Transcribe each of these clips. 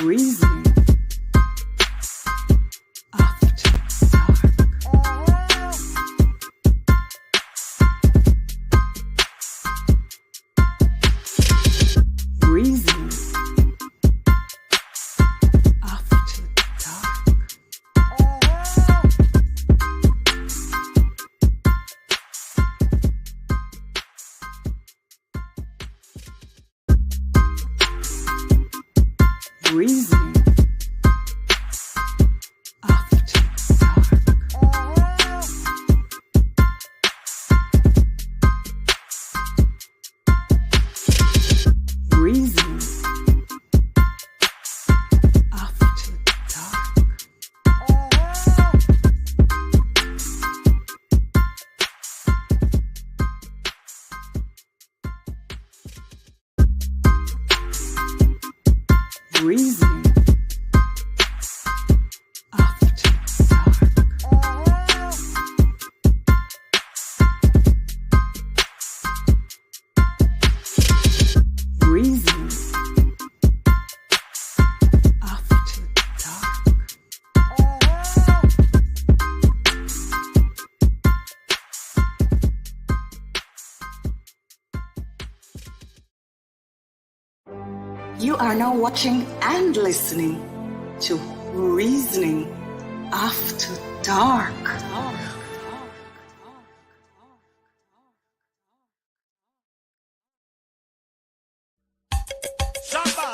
Reasoning After Dark. Reasoning After Dark. Reasoning After Dark. Reasoning After Dark. Reasoning After Dark. Reasoning After Dark. You are now watching and listening to Reasoning After Dark. Shamba,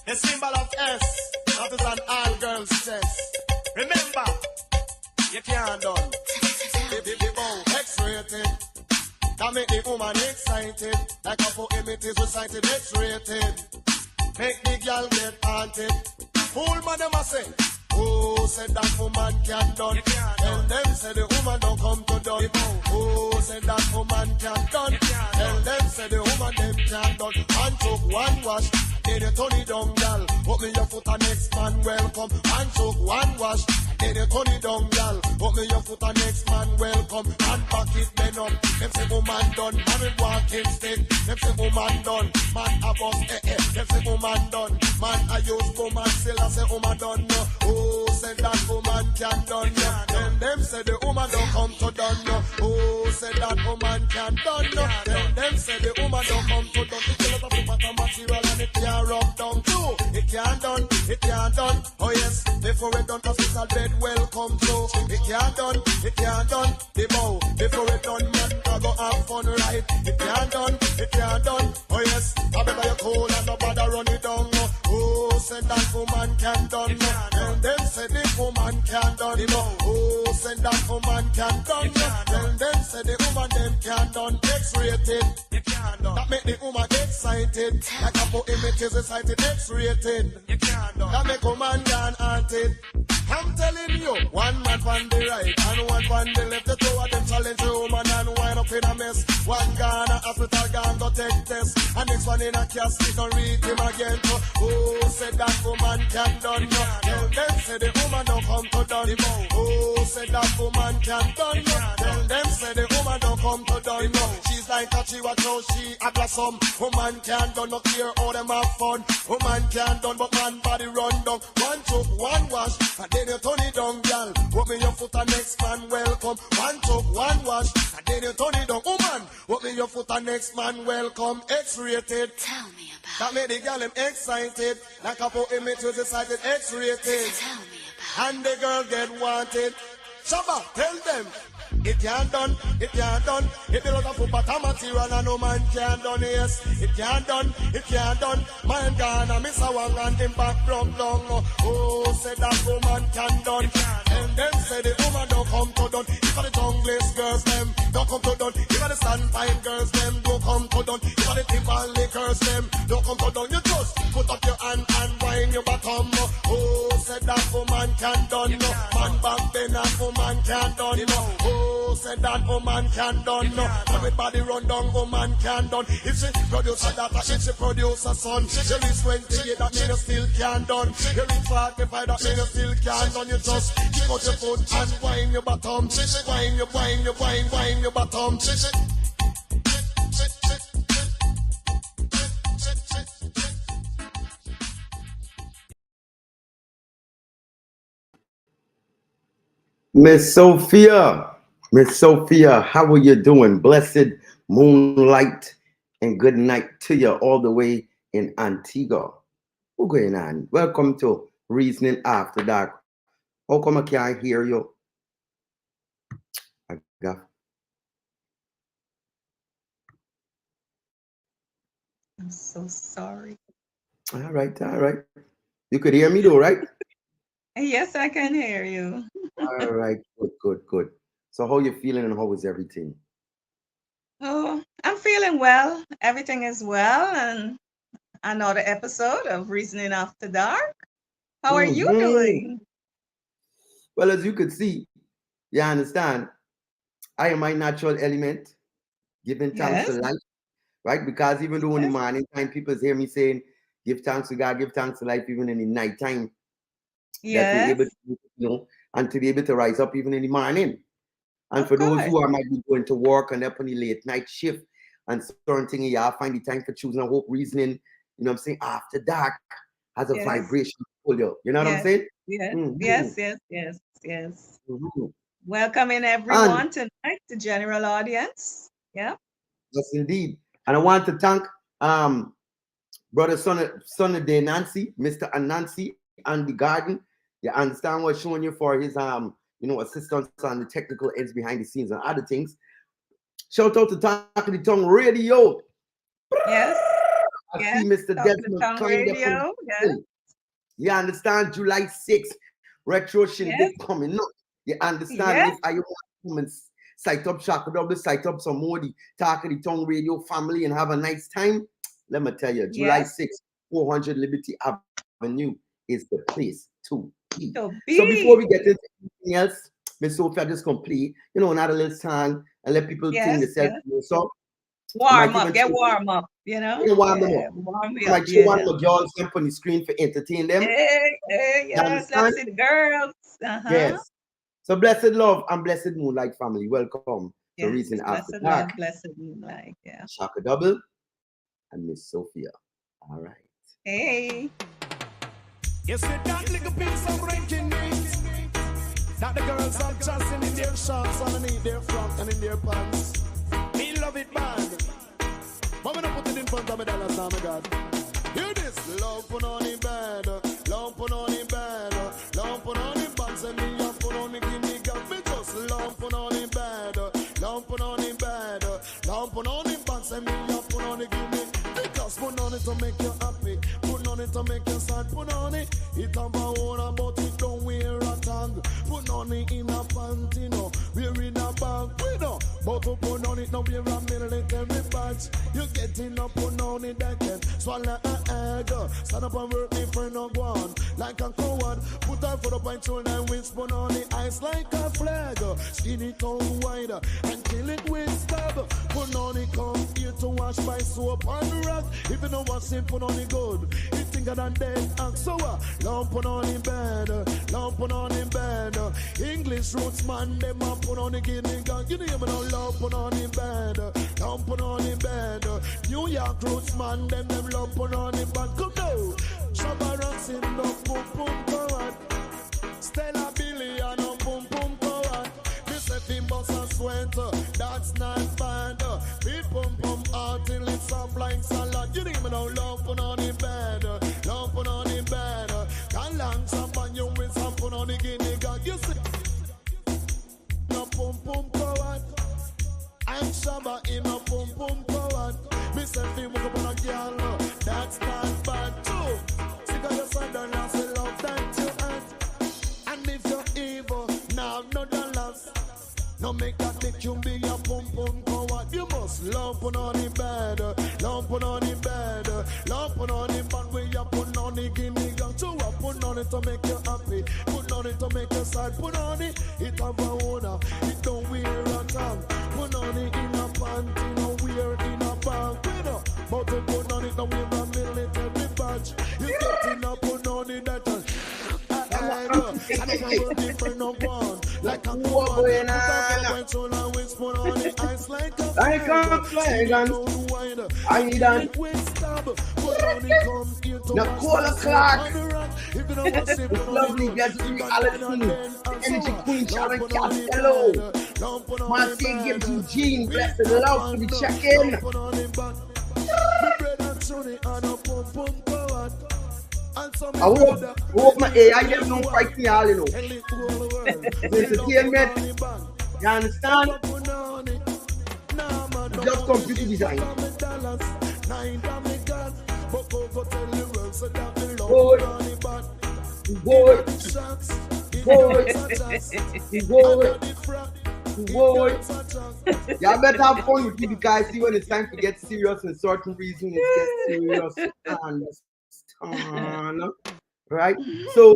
the symbol of S, that is an all girls chest. Remember, you can't done. X-rated, that make the woman excited. Like a poem it is recited, X-rated. Make the girl get haunted. Fool man them a say, who said that woman can done? Tell them say the woman don't come to done. Who said that woman can done? Tell them say the woman them can done. And took one wash, then you turn it down, girl. Put me your foot and next man welcome. And took one wash, then you turn it down, girl. Put me your foot and next man welcome. And back it bend up. Them say woman done, man with walking stick. Them say woman done, man a bus Them say woman done, man I use woman still I say woman done. No. Who said that woman can done? No. Then them say the woman don't come to done. No. Who said that woman can done? No. Then them say the woman don't come to done. It's a lot of bottom material and it can't rub down too. It can't done, it can't done. Oh yes, before it done, official bed welcome to. It can't done, it can't done. The bow, before it done, man, I go have fun right. It can't done, it can't done. Oh yes, I better you cool and nobody run it down. No. Who said that woman can done? No. And them say the woman can done. No. Who said that woman can done? No. And them say the woman them can done. X-rated. That make the woman excited. Like a poem it is recited. X-rated. That make woman gone haunted. I'm telling you, one man on the right and one on the left. The two of them challenge the woman and wind up in a mess. One gone a hospital, gone go take test. And next one in a casket, don't read him again. Who said that woman can done? No. Tell them say the woman don't come to done. Who said that woman can done? No. Tell them say the woman don't come to done. No. She's like a chihuahua, so she a blossom. Woman can done, no care how them have fun. Woman can done, but man body run down. One choke, one wash, and then you turn it down, girl. Put me your foot and next man welcome. One choke, one wash, and then you turn it down. Woman, put me your foot and next man welcome. X-rated. Tell me about That made the girl them excited. Like a poem it was decided X-rated. Tell me about And the girl get wanted. Shabba, tell them. It can't done, it can't done. It build up for bottom material and no man can done, yes. It can't done, it can't done. Man gone and miss a one and him back from down. Oh, said that woman can done. And then say the woman don't come to done. If the junglist girls them don't come to done. If the sandpine girls them don't come to done. If the Timberlake girls them don't come to done. You just put up your hand and wind your bottom. Oh, said that woman can done. Man back then that woman can done. Oh, said that woman can done. Everybody run down woman can done. If she produce a daughter, if she produce a son, she reach 28, that mean you still can done. You reach 45, that mean you still can done. You just kick out your foot and wind your bottom. Wind your bottom. Miss Sophia, how are you doing? Blessed moonlight and good night to you all the way in Antigua. What's going on? Welcome to Reasoning After Dark. How come I can't hear you? I got. I'm so sorry. All right. You could hear me though, right? Yes, I can hear you. All right, good. So how you feeling and how is everything? Oh, I'm feeling well. Everything is well, and another episode of Reasoning After Dark. How are you doing? Well, as you could see, you understand, I am my natural element, giving thanks to Yes, life, right? Because even though in the yes, morning time people hear me saying, give thanks to God, give thanks to life, even in the night time, that we're able yes, to, and to be able to rise up even in the morning. And of for those course. who are might be going to work and up on the late night shift and certain things, you all find the time for choosing a hope reasoning, you know what I'm saying, after dark has a Yes, vibration for you. You know what I'm yes, saying? yes, Mm-hmm. yes, yes, yes, yes. Mm-hmm. Welcoming And everyone tonight, the general audience. Yeah. yes, indeed. And I want to thank brother Sunday Nancy, Mr. Anansi, and the garden. You understand what's showing you for his assistance on the technical ends behind the scenes and other things. Shout out to Talk of the Tongue Radio. Yes, I yes. see Mr. Talk to the Desmond tongue Klein there from radio. Yes, you understand July 6th, retro yes, shindig coming up. You understand? And yes, if I want to sight up Shaka Double, sight up some more the Talk of the Tongue Radio family and have a nice time, let me tell you, July yes. 6th, 400 Liberty Avenue is the place to be. So So before we be. get into anything else, Miss Sophia just complete, another little song and let people think Yes, themselves. yes. So I might Warm up, even get show warm up, you know? warm them Yeah, up. warm me I up, might show one yeah. of the girls up on the screen for entertain them. Hey, hey, You yes, understand? let's see the girls. Uh-huh. Yes. So blessed love and blessed moonlight family. Welcome to Yes, Reason After blessed Dark. love, blessed moonlight, yeah. Shaka Double and Miss Sophia. All right. Hey. You see that little piece of ranking needs that the girls are just in their shorts underneath their front and in their pants. Me love it bad, but when I put it in front of me, dollars now, my God. Hear this, love put on it bad, love put on it bad, love put on it bad, and me love put on it, give me God, me just love put on it bad, love put on it bad, love put on it bad, and me love put on it, give me. Because put on it to make you happy, put on it to make you sad, put on it. It have a own but it don't wear a tag. Put on it in a panty, no, wear in a bag, we know. But to put on it, no wear a military badge. You getting up, put on it that can swallow a egg. Stand up and work me for no one. Like a coward, put on for the point shoulder and winch, put on the ice like a flag. Skin it out wide and kill it with stab. Put on it, come here to wash by soap and rock. If you know what's in, put on it good. It thinger than dead and so long put on in bed, long put on in bed. English roots man, them a put on the guinea gang. You know me now, long put on in bed, long put on in bed. New York roots man, them long put on in bed. Come now, Shabba Ranks in the boom boom go on. Stella Billy and no boom boom go on. This a thing boss and sweat, that's not bad. Beat boom boom out till it's up like salad. You know me now, long put on in bed, long put on in bed. Can long some on you with some put on the guinea gang. You see, no boom boom go on. I'm Shabba in a boom boom go on. Me say fi move up on a girl, that's not bad too. See got your son done and say love that you have. And if you're evil, now no dollars. No make that make you be a boom boom go on. You must love put on the bed, love put on the bed, love put on the bed where you put on the guinea gang. So I put on it to make you happy, put on it to make you sad, put on it, it have a owner, it don't wear a tag. Put on it in a panty, no wear in a bag, you know. But to put on it, no wear a military badge. You getting up, put on it that and I can work different no one. Like a Like a flag and I need an Nicola Clark. The lovely Desiree Allison. The energy queen Sharon Castello. Marcia Gibbs Eugene. Bless and love to be checking. I hope my AI them don't fight me all, you know. Entertainment. You understand? Just computer design. Boy. Y'all better have fun with you guys. See when it's time to get serious and certain reason it gets serious. Right? So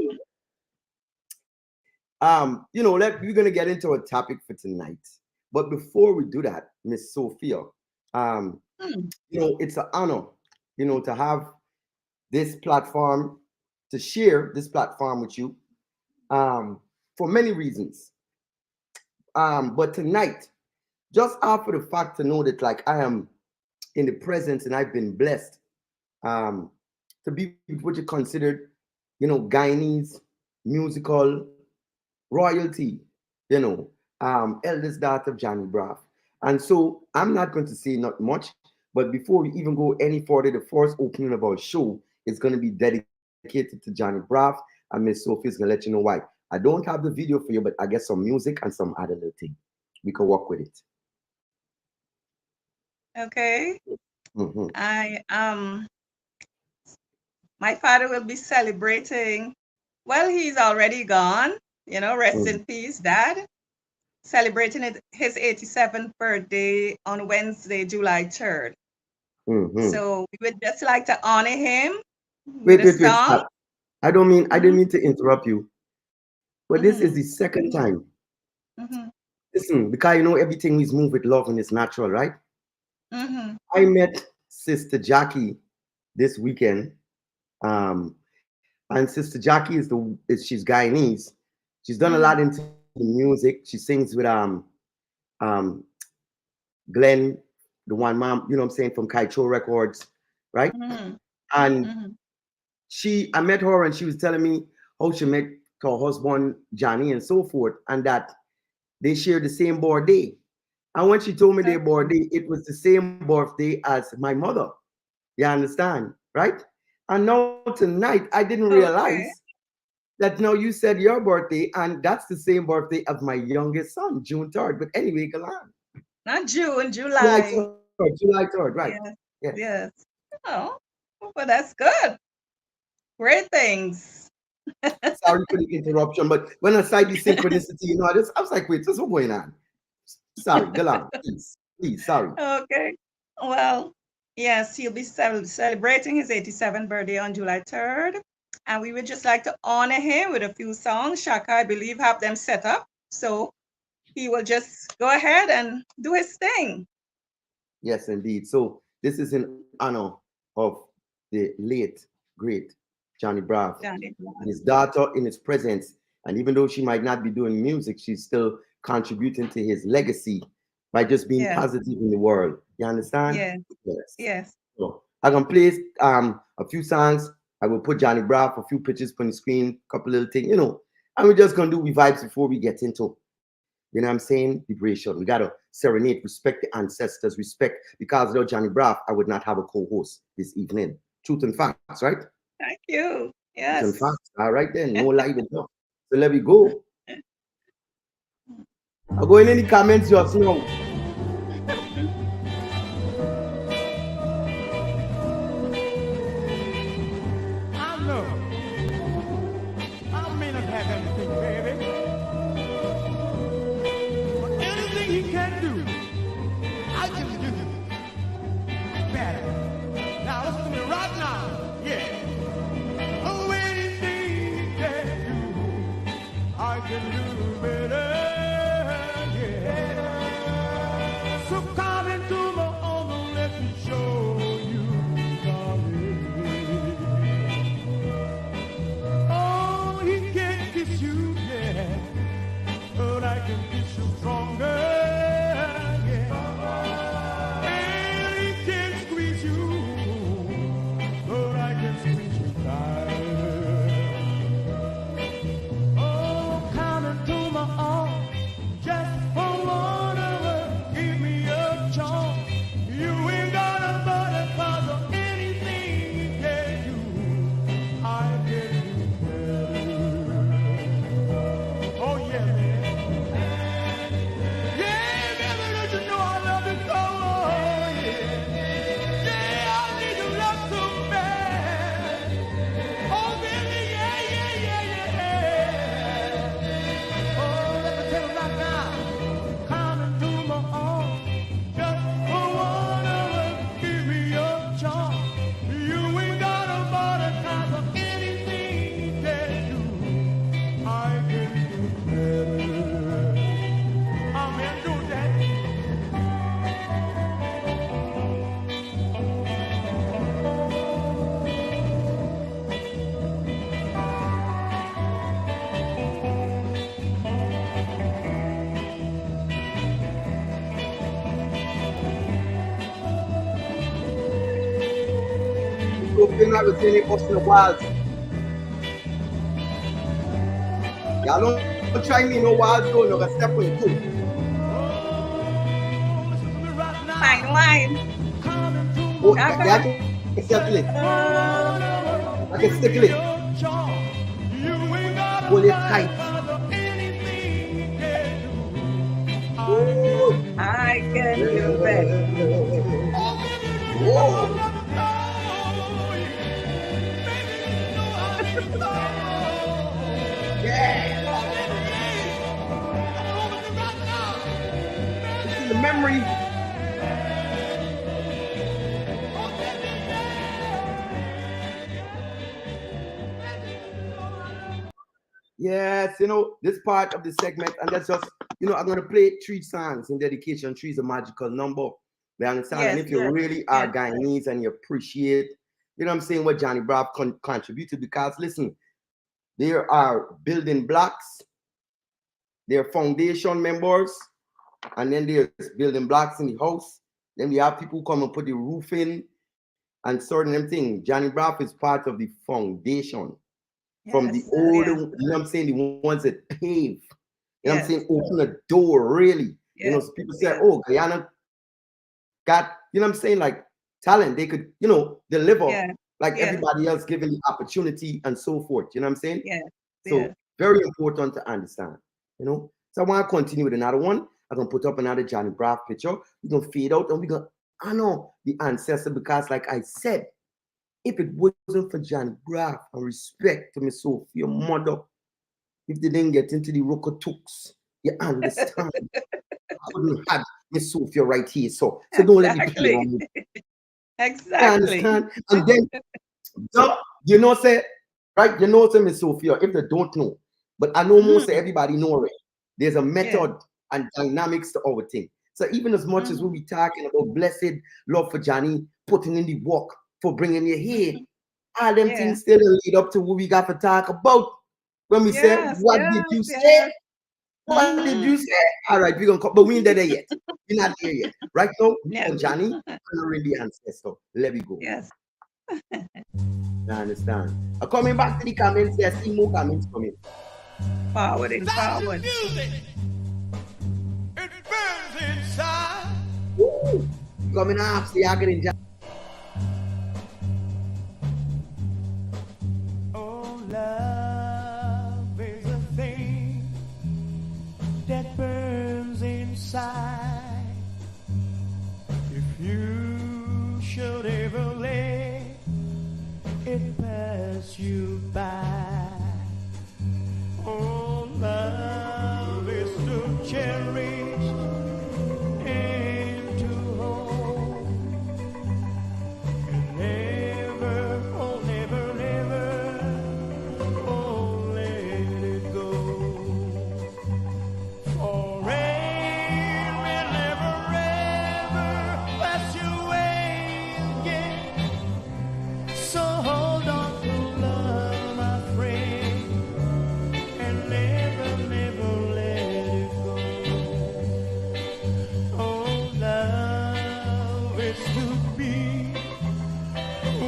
you know, we're gonna get into a topic for tonight. But before we do that, Miss Sophia, you know, it's an honor, you know, to have this platform, to share this platform with you, for many reasons. But tonight, just after the fact to know that, like, I am in the presence and I've been blessed to be what you considered, you know, Guyanese musical royalty, you know, eldest daughter of Johnny Braff. And so I'm not going to say not much, but before we even go any further, the first opening of our show is going to be dedicated to Johnny Braff, and Miss Sophie is going to let you know why. I don't have the video for you, but I get some music and some other little thing. We can work with it. Okay. My father will be celebrating. Well, he's already gone. You know, rest in peace, Dad. Celebrating his 87th birthday on Wednesday, July 3rd. So we would just like to honor him with a song. Stop. I didn't mean to interrupt you, but this is the second time. Listen, because you know everything is moved with love and it's natural, right? I met Sister Jackie this weekend, and Sister Jackie she's Guyanese. She's done a lot into music. She sings with Glenn, the one mom, you know what I'm saying, from Kaito Records, right? And I met her and she was telling me how she met her husband Johnny and so forth, and that they share the same birthday. And when she told me their birthday, it was the same birthday as my mother. You understand, right? And now tonight, I didn't realize that now you said your birthday, and that's the same birthday of my youngest son, June 3rd. But anyway, go on. Not June, July. July 3rd, right? Yes. Oh, well, that's good. Great things. Sorry for the interruption, but when I saw the synchronicity, you know, I was like, wait, what's going on? Sorry, go on, please, sorry. Okay. Well, yes, he'll be celebrating his 87th birthday on July 3rd. And we would just like to honor him with a few songs. Shaka, I believe, have them set up. So he will just go ahead and do his thing. Yes, indeed. So this is in honor of the late, great Johnny Braff. His daughter in his presence. And even though she might not be doing music, she's still contributing to his legacy by just being positive in the world. You understand? Yes. So I'm going to play a few songs. I will put Johnny Braff, a few pictures on the screen, a couple little things, you know. And we're just going to do vibes before we get into, you know what I'm saying, vibration. We got to serenade, respect the ancestors, respect, because without Johnny Braff, I would not have a co-host this evening. Truth and facts, right? Thank you. Yes. Truth and facts. All right then, no lie with no. So let me go. I'll go in any comments just now. So feel like we're saying us in the wild. Y'all don't try me no wild though, no gonna step on your toe. Fine wine. Oh, that can settle it. I can stickle it. Hold it tight. Ooh. I can do it. Whoa. Yeah. This is the memory. Yes, you know, this part of the segment, and that's just, you know, I'm going to play 3 songs in dedication. 3 is a magical number. You understand? Yes, and if you yes, really are yes. Guyanese and you appreciate, you know what I'm saying, what Johnny Braff contributed, because listen, there are building blocks, there are foundation members, and then there's building blocks in the house. Then we have people come and put the roof in and certain them things. Johnny Braff is part of the foundation. From the Yes, old, yes. you know what I'm saying, the ones that pave, you know what I'm Yes. saying, open the door, really. You know, Yes, so people say, yes. oh, Guyana got, you know what I'm saying, like talent. They could, you know, deliver Yeah, like yes. everybody else, given the opportunity and so forth. You know what I'm saying? Yes, So yes. very important to understand, you know. So I want to continue with another one. I'm going to put up another Johnny Braff picture. We're going to fade out and we're going to honor the ancestor, because like I said, if it wasn't for Johnny Braff and respect to Miss Sophia, your mother, if they didn't get into the Rockatooks, you understand? I wouldn't have Miss Sophia right here. So don't let me play on me. You Exactly. understand? And then, you know, say, right, you know, say Miss Sophia, if they don't know, but I know most everybody know already. There's a method and dynamics to our thing. So even as much as we be talking about blessed love for Johnny, putting in the work, for bringing you here. All them things still lead up to what we got to talk about. When we say, what did you say? What did you say? All right, we're going to come, but we ain't there yet. We're not there yet. Right now, and Johnny, honoring the ancestor. Let me go. Yes. I understand. Coming back to the comments, there's still more comments coming. Forward and forward. It burns inside. Woo! Coming up, see, I getting Johnny. Love is a thing that burns inside. If you should ever let it pass you by, oh, love is to cherish and to hold, and never, oh, never, never.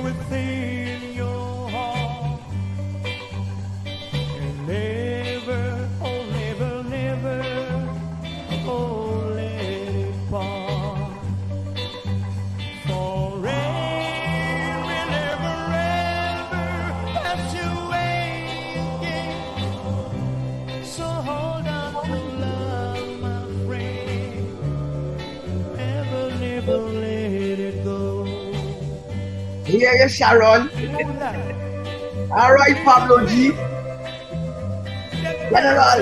Within your heart, and never, oh, never, never, oh, let it part. Forever and ever, ever, pass you away again. So hold on to love, my friend. Never, never let it go. Here you, Sharon. All right, Pablo G. General.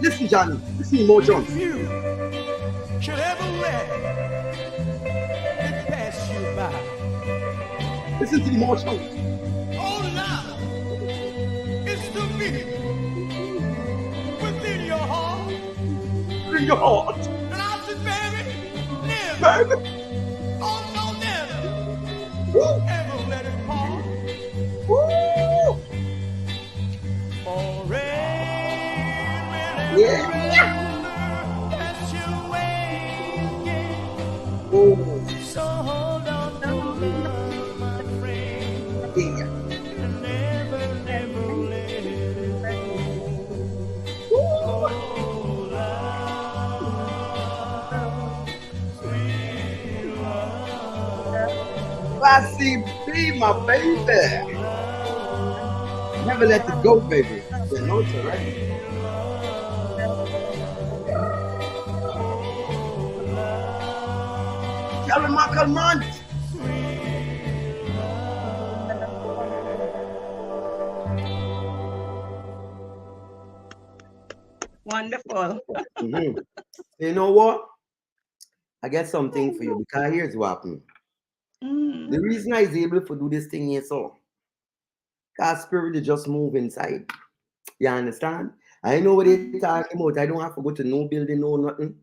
Listen, Johnny. Listen, emotions. You should ever let it pass you by. Listen to the emotions. Oh, love is to be within your heart. In your heart. And I said, baby, never. Baby. Oh, no, never. Woo. Ever let it part. Woo. Forever. Yeah. Pass you away again. Oh. So hold on to love. Classy B, my baby. Never let it go, baby. You know it's alright. Charlie Macalmont. Wonderful. Mhm. You know what? I got something for you because here's what happened. Mm. The reason I is able to do this thing here, so God's spirit is just move inside. You understand? I know what they're talking about. I don't have to go to no building, no nothing.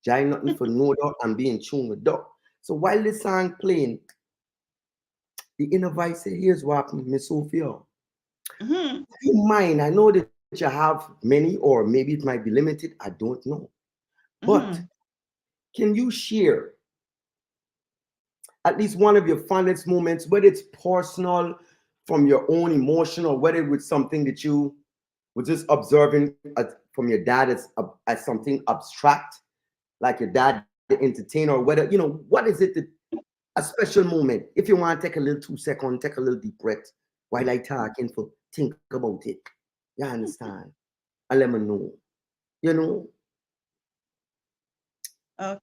Join nothing for no dog and be in tune with dog. So while this song playing, the inner voice say, here's what happened, Miss Sophia. Mhm. You mind, I know that you have many, or maybe it might be limited. I don't know. But Mhm. can you share at least one of your fondest moments, whether it's personal from your own emotion, or whether it was something that you were just observing from your dad as something abstract, like your dad, the entertainer, or whether, what is it that a special moment? If you want to take a little 2 seconds, take a little deep breath while I talking for think about it. You understand? And let me know. You know, Okay.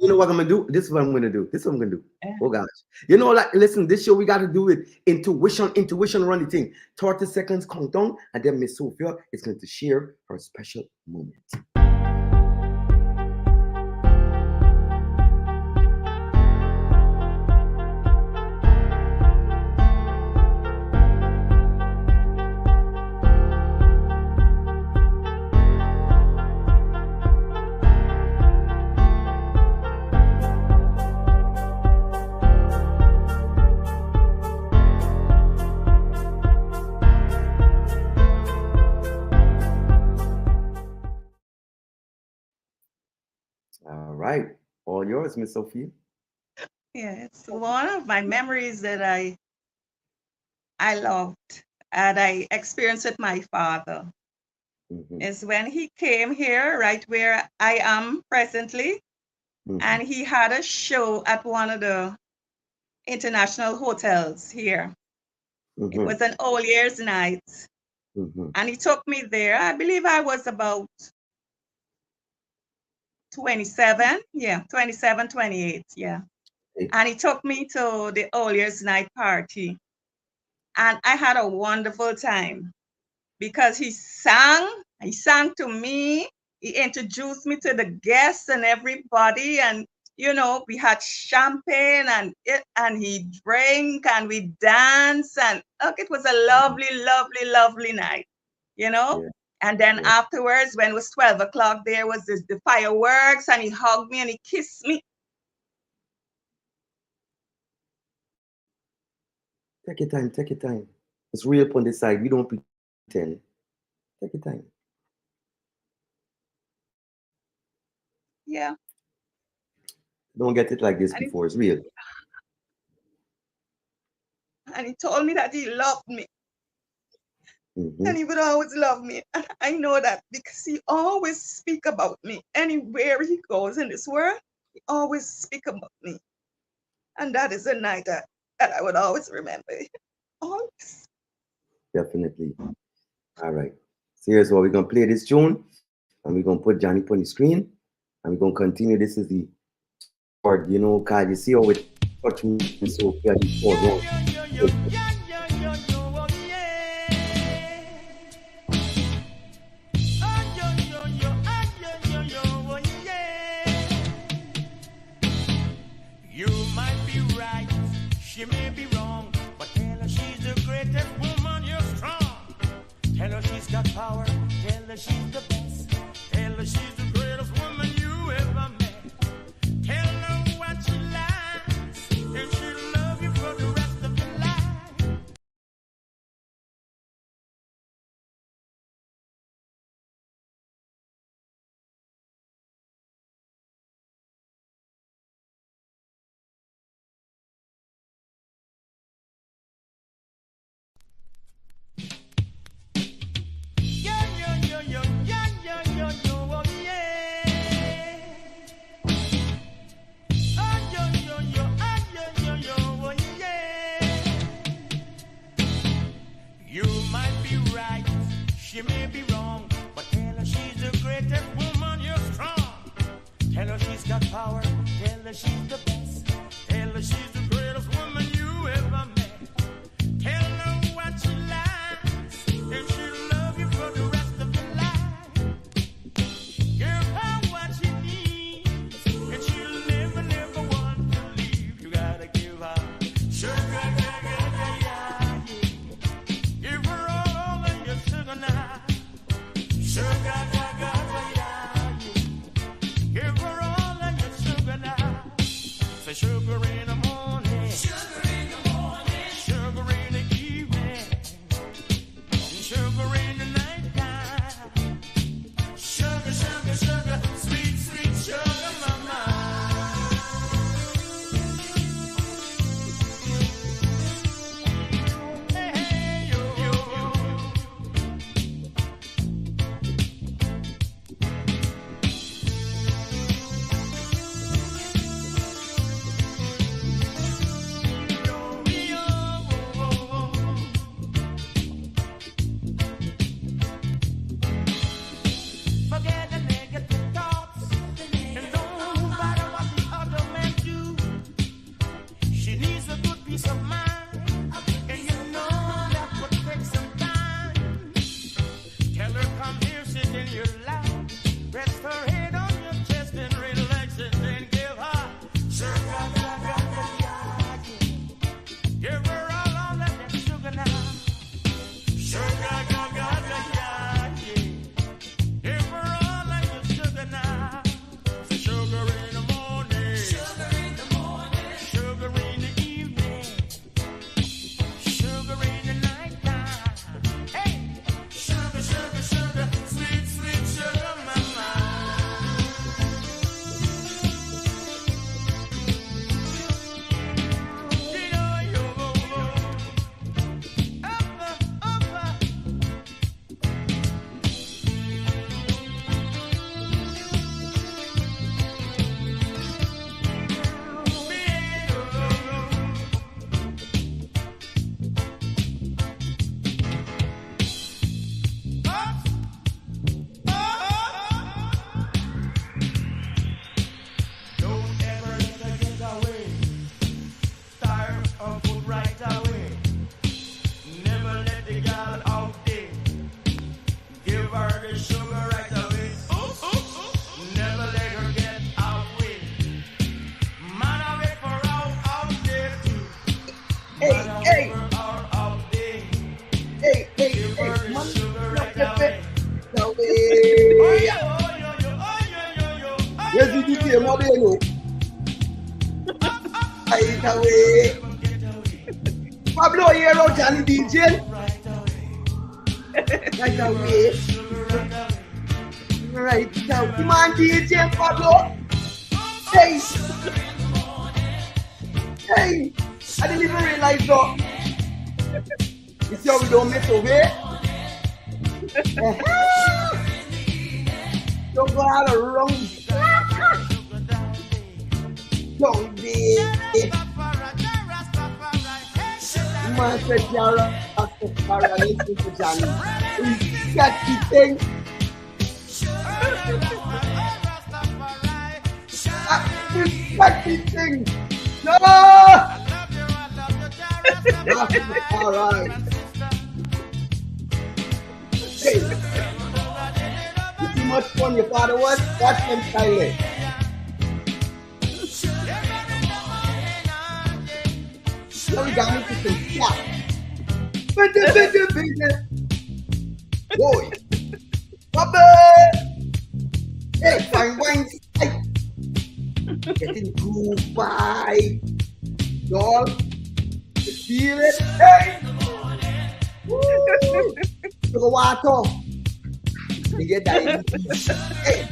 you know what I'm gonna do? This is what I'm gonna do. This is what I'm gonna do. Yeah. Oh gosh. You know, like listen, this show we gotta do it. Intuition run the thing. 30 seconds countdown, and then Miss Sophia is going to share her special moment. All right. All yours, Miss Sophia. Yeah, it's one of my memories that I loved and I experienced with my father. Mhm, Is when he came here, right where I am presently, mhm, and he had a show at one of the international hotels here. It mhm, was an all year's night, mhm. and he took me there. I believe I was about 27, yeah, 27, 28, yeah. Okay. And he took me to the all year's night party, and I had a wonderful time because he sang to me, he introduced me to the guests and everybody, and we had champagne and he drank and we danced, and look, it was a lovely, lovely, lovely night, you know. Yeah, And then yeah. afterwards, when it was 12 o'clock, there was the fireworks, and he hugged me and he kissed me. Take your time, take your time. It's real on this side. We don't pretend. Take your time. Yeah. Don't get it like this And he, before. It's real. and he told me that he loved me. Mhm. And he would always love me. And I know that because he always speak about me. Anywhere he goes in this world, he always speak about me. And that is a night that I would always remember. Always. Definitely. All right. So here's what we're gonna play this tune, and we're gonna put Johnny on the screen, and we're gonna continue. This is the chord, cause you see how it touch me so clear the chord wrong. You might be right, she may be wrong, but tell her she's the greatest woman, you're strong. Tell her she's got power, tell her she's the best. Tell her she's the greatest woman you ever met. Tell her what she likes, and she'll love you for the rest of your life. Yeah, yeah, yeah, yeah, yeah, yeah, yeah, yeah, oh, yeah. sugar in the morning, sugar in the evening, sugar in the nighttime. Sugar, sugar, sugar, sweet, sweet sugar mama. Hey, hey, yo, yo. Forget the negative thoughts and don't matter what the other man do. She needs a good peace of mind, and you know that would take some time. Tell her come here, sit in your lap, rest her head on your chest and relax it, and give her sugar, sugar, sugar. Give her all of that sugar now. Sugar, sugar, sugar. Give her all of your sugar now. Sugar in the morning, sugar in the evening, sugar in the nighttime. Hey, sugar, sugar, sugar, sweet, sweet sugar mama. Yo, upper, upper. Don't ever let her get away. Start her foot right away. Never let the girl out there. Give her the sugar right away. Never let her get away. Man, I wait for out there too. Hey, Man, I hey. wait for out there. Hey, hey, Give hey, her the man, sugar right stop away. it. Oh, Away. yo, oh, yo, yo, oh, yo, yo, yo, oh, Where's the yo, DJ, yo, Modelo? Right away. get away, Pablo, here out Johnny DJ. right away, Right away. sugar right away. Right now. Come on, DJ Pablo. Hey. Hey. I didn't even realize though. You see how we don't mess over here? Don't go out of wrong. Don't be. Man said, Jara, Rastafari, listen to Johnny. We got the thing. We got the thing. No! Alright. Hey. You see much fun your father was? Watch them silent. Now we got into some slap. Boy. Bubble. Hey, fine wine. Hey. Getting groove by. Y'all. You feel it? Hey. Woo. Look at water. You get diabetes. Hey.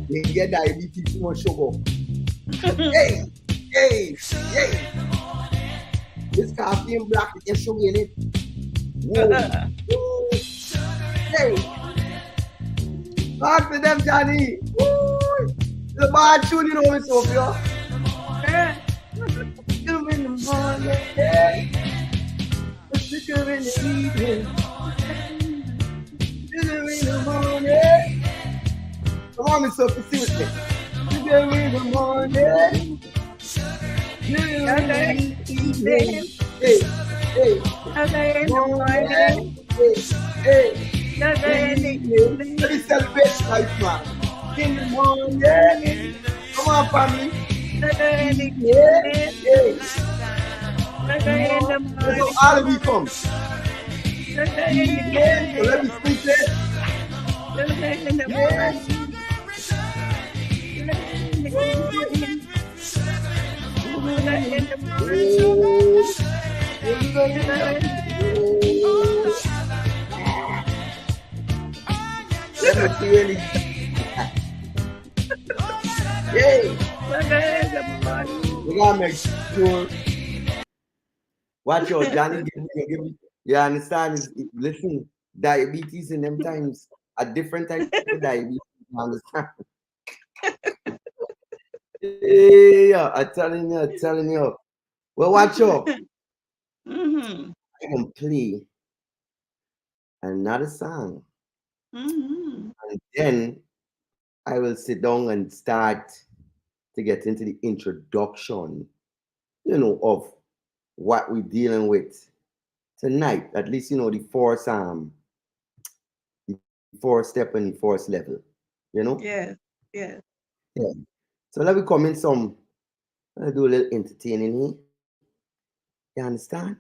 You get diabetes, too much sugar. Hey. Hey. Hey. This caffeine black with your sugar in it. Whoa. Woo. Hey. Talk to them, Johnny. Woo. The bad tune, you know, Miss Sophia. Sugar in the morning. Hey. Sugar in the evening. Sugar in the morning. Come on, Miss Sophia, sing with me. Sugar in the morning. Sugar in the evening. Hey, hey. Sugar in the morning. Hey, hey. Sugar in the evening. Let me celebrate life, man. In the morning. Come on, family. Sugar in the Yeah, evening. yeah. Sugar in the So morning. all of you come. Sugar in the Yeah, so evening. let me speak it. Sugar in the Yeah. morning. Sugar in the evening. Yay! We gotta make sure. Watch out, Johnny. Give me. You understand? Listen, diabetes in them times, a different type of diabetes. You understand? Yeah, I'm telling you. Well, watch out. Mm-hmm. I can play another song, Mm-hmm. and then I will sit down and start to get into the introduction, of what we're dealing with tonight. At least, the fourth step and the fourth level, Yes. Yes. Yeah. So let me come in let's do a little entertaining here. You understand?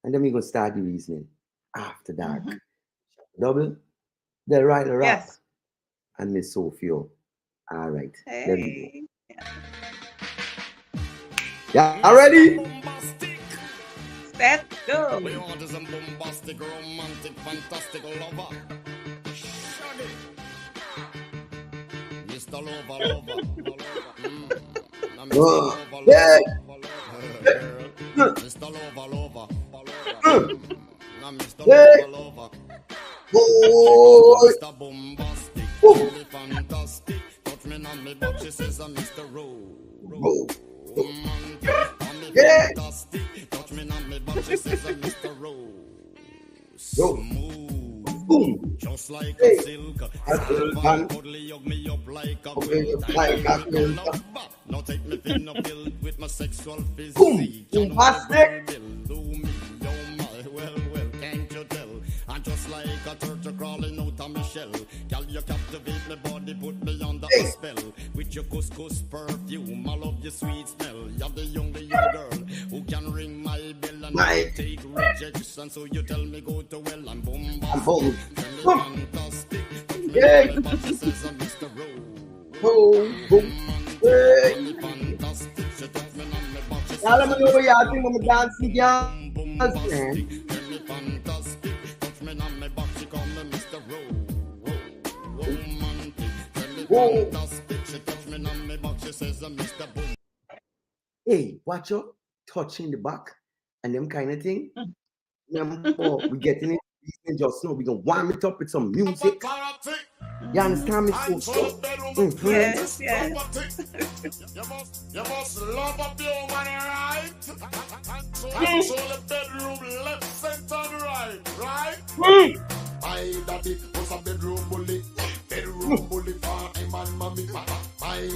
And then we're going to start the reasoning after that. Mhm. Double, the right rock, Yes. and Miss Sophia. All right. Let me go. Hey. Yeah, ready? Set go. We want is a bombastic, romantic, fantastic lover. Shaggy. Mr. Lover. Now Mr. Lover. Yeah. Mr. Lover. Now Mr. Yeah. Lover. Boy. Mr. Bombastic, Woo. really fantastic. Touch me on me butt, she says I'm Mr. Woo. Romantic, Yeah. fantastic. Touch me on me butt, she says I'm Mr. Yo. Smooth, Boom. just like Hey. a silk. A silk Cuddly, man. cuddly, hug me up like a Hug me quilt. up like a quilt. Now take me thin up filled with my sexual Boom. physique. Bombastic. Do me, oh my, well, can't you tell? I'm just like a turtle crawling out of my shell. Girl, you captivate my body, put me under a spell. With your couscous perfume, I love your sweet smell. You're the only young girl who can ring my bell and My. take rejection. So you tell me go to well, I'm bombastic. Boom. Tell me Boom. fantastic. Touch me Yeah. on my butt, she says I'm Mr. Rose. Boom. Boom. Tell Hey. me fantastic. She touch me on my butt, she Now let says me know what y'all think I'm dancing, y'all. bombastic. Man. Tell me fantastic. Touch me on my butt, she call me Mr. Romantic. Tell me Whoa. fantastic. She touch me on my butt, she says I'm Mr. Boom. Hey, watch out. Touching the back and them kind of thing. Remember, we getting it. Just now, we gonna warm it up with some music. You understand me? So, Yes. Yes. You must love up your woman, right? Control the bedroom, left, center, and right? My daddy was a bedroom bully for him and mommy. My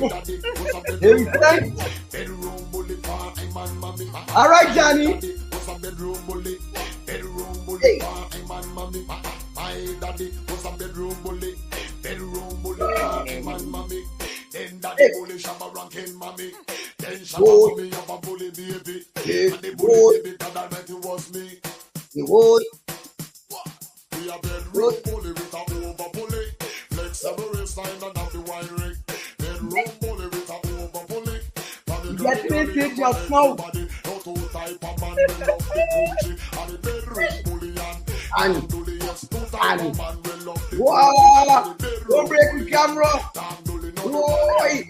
daddy was a bedroom bully for him and mommy. All right, Johnny. My daddy was a bedroom bully Hey. for him and mommy. My daddy was a bedroom bully for him and mommy. Then daddy Hey. bully Shabba ranking mommy. Then Boy. Shabba mommy up a bully baby. Hey, And the boy. bully baby that I met it was me. The boy. We a bedroom bully with a over bully. Flexible waistline and have the wide ring. Bedroom bully with a over bully. Get it just now. No two type of man will love the Gucci. And the bedroom bully and bully, yes, two type of man will love the Wow. Gucci. Don't break the camera. Boy.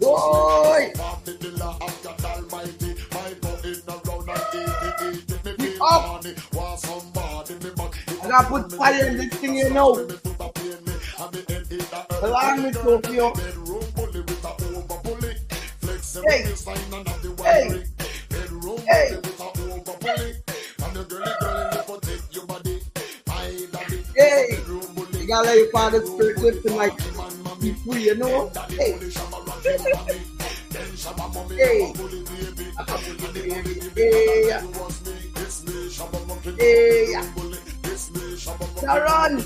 Boy. Up. I gotta put fire in this thing, you know. Allow me, Sophia. Hey. Hey. Hey. Hey. You gotta let your father's spirit live tonight. Be free, you know? Hey. Hey. Hey. Hey. Sharon.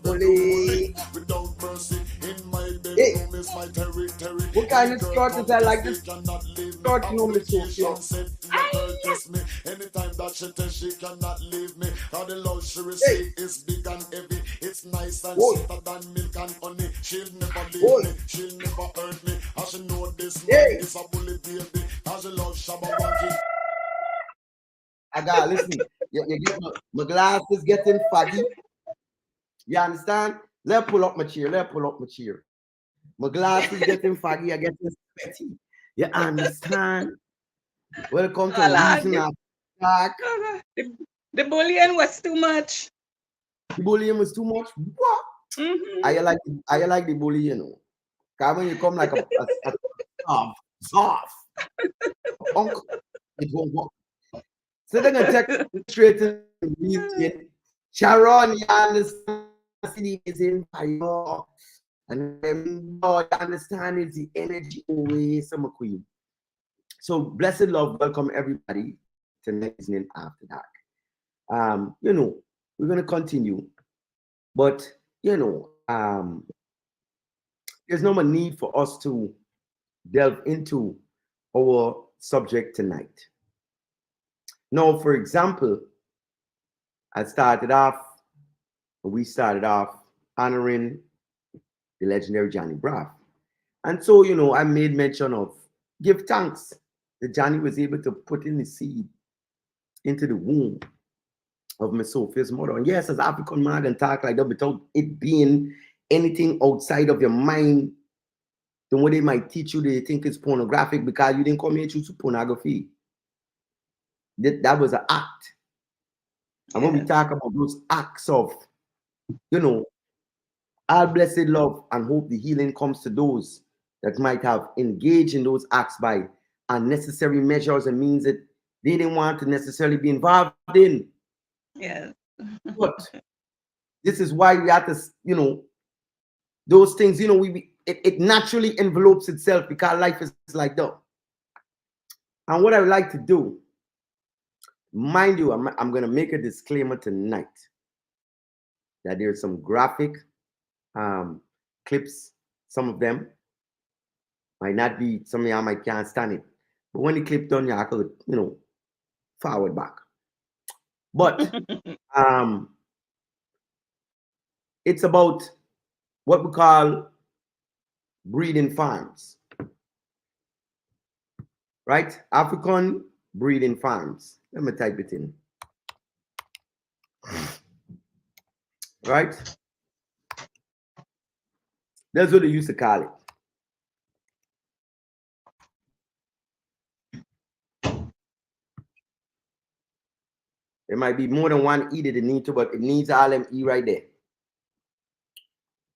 Bully. Hey. What kind of skirt is that? Like this skirt, you know, Miss Sophia? that she tell she cannot leave me. Cause the love she receive is big and heavy. It's nice and sweeter than milk and honey. She'll never leave me, she'll never hurt me. As she know this man is a bully baby. As she love Shabba Wanky. I got listen. You get my glass is getting foggy. You understand? Let pull up my chair. My glass is getting foggy. I get sweaty. You understand? Welcome to Reason After Dark. The bullying was too much. The bullying was too much. What? Mm-hmm. I like the bullying. Cause when you come like a soft uncle, it won't work. So they're gonna take straight to the meeting. Sharon, you understand? Is in fire, and you understand it's the energy always summer queen. So blessed love, welcome everybody to Reasoning After Dark. We're gonna continue, but there's no more need for us to delve into our subject tonight. Now, for example, we started off honoring the legendary Johnny Braff. And so, I made mention of give thanks that Johnny was able to put in the seed into the womb of Miss Sophia's mother. And yes, as African man can talk like that without it being anything outside of your mind, the way they might teach you, they think it's pornographic because you didn't come here to choose pornography. That was an act. And when we talk about those acts of, all blessed love and hope the healing comes to those that might have engaged in those acts by unnecessary measures and means that they didn't want to necessarily be involved in. Yes. But this is why we have to, those things, it naturally envelopes itself because life is like that. And what I would like to do, mind you, I'm going to make a disclaimer tonight that there's some graphic clips. Some of them might not be, some of y'all might can't stand it. But when the clip done, y'all could, forward back. But it's about what we call breeding farms. Right? African breeding farms. Let me type it in. Right? That's what they used to call it. There might be more than one E that it needs to, but it needs all them E right there.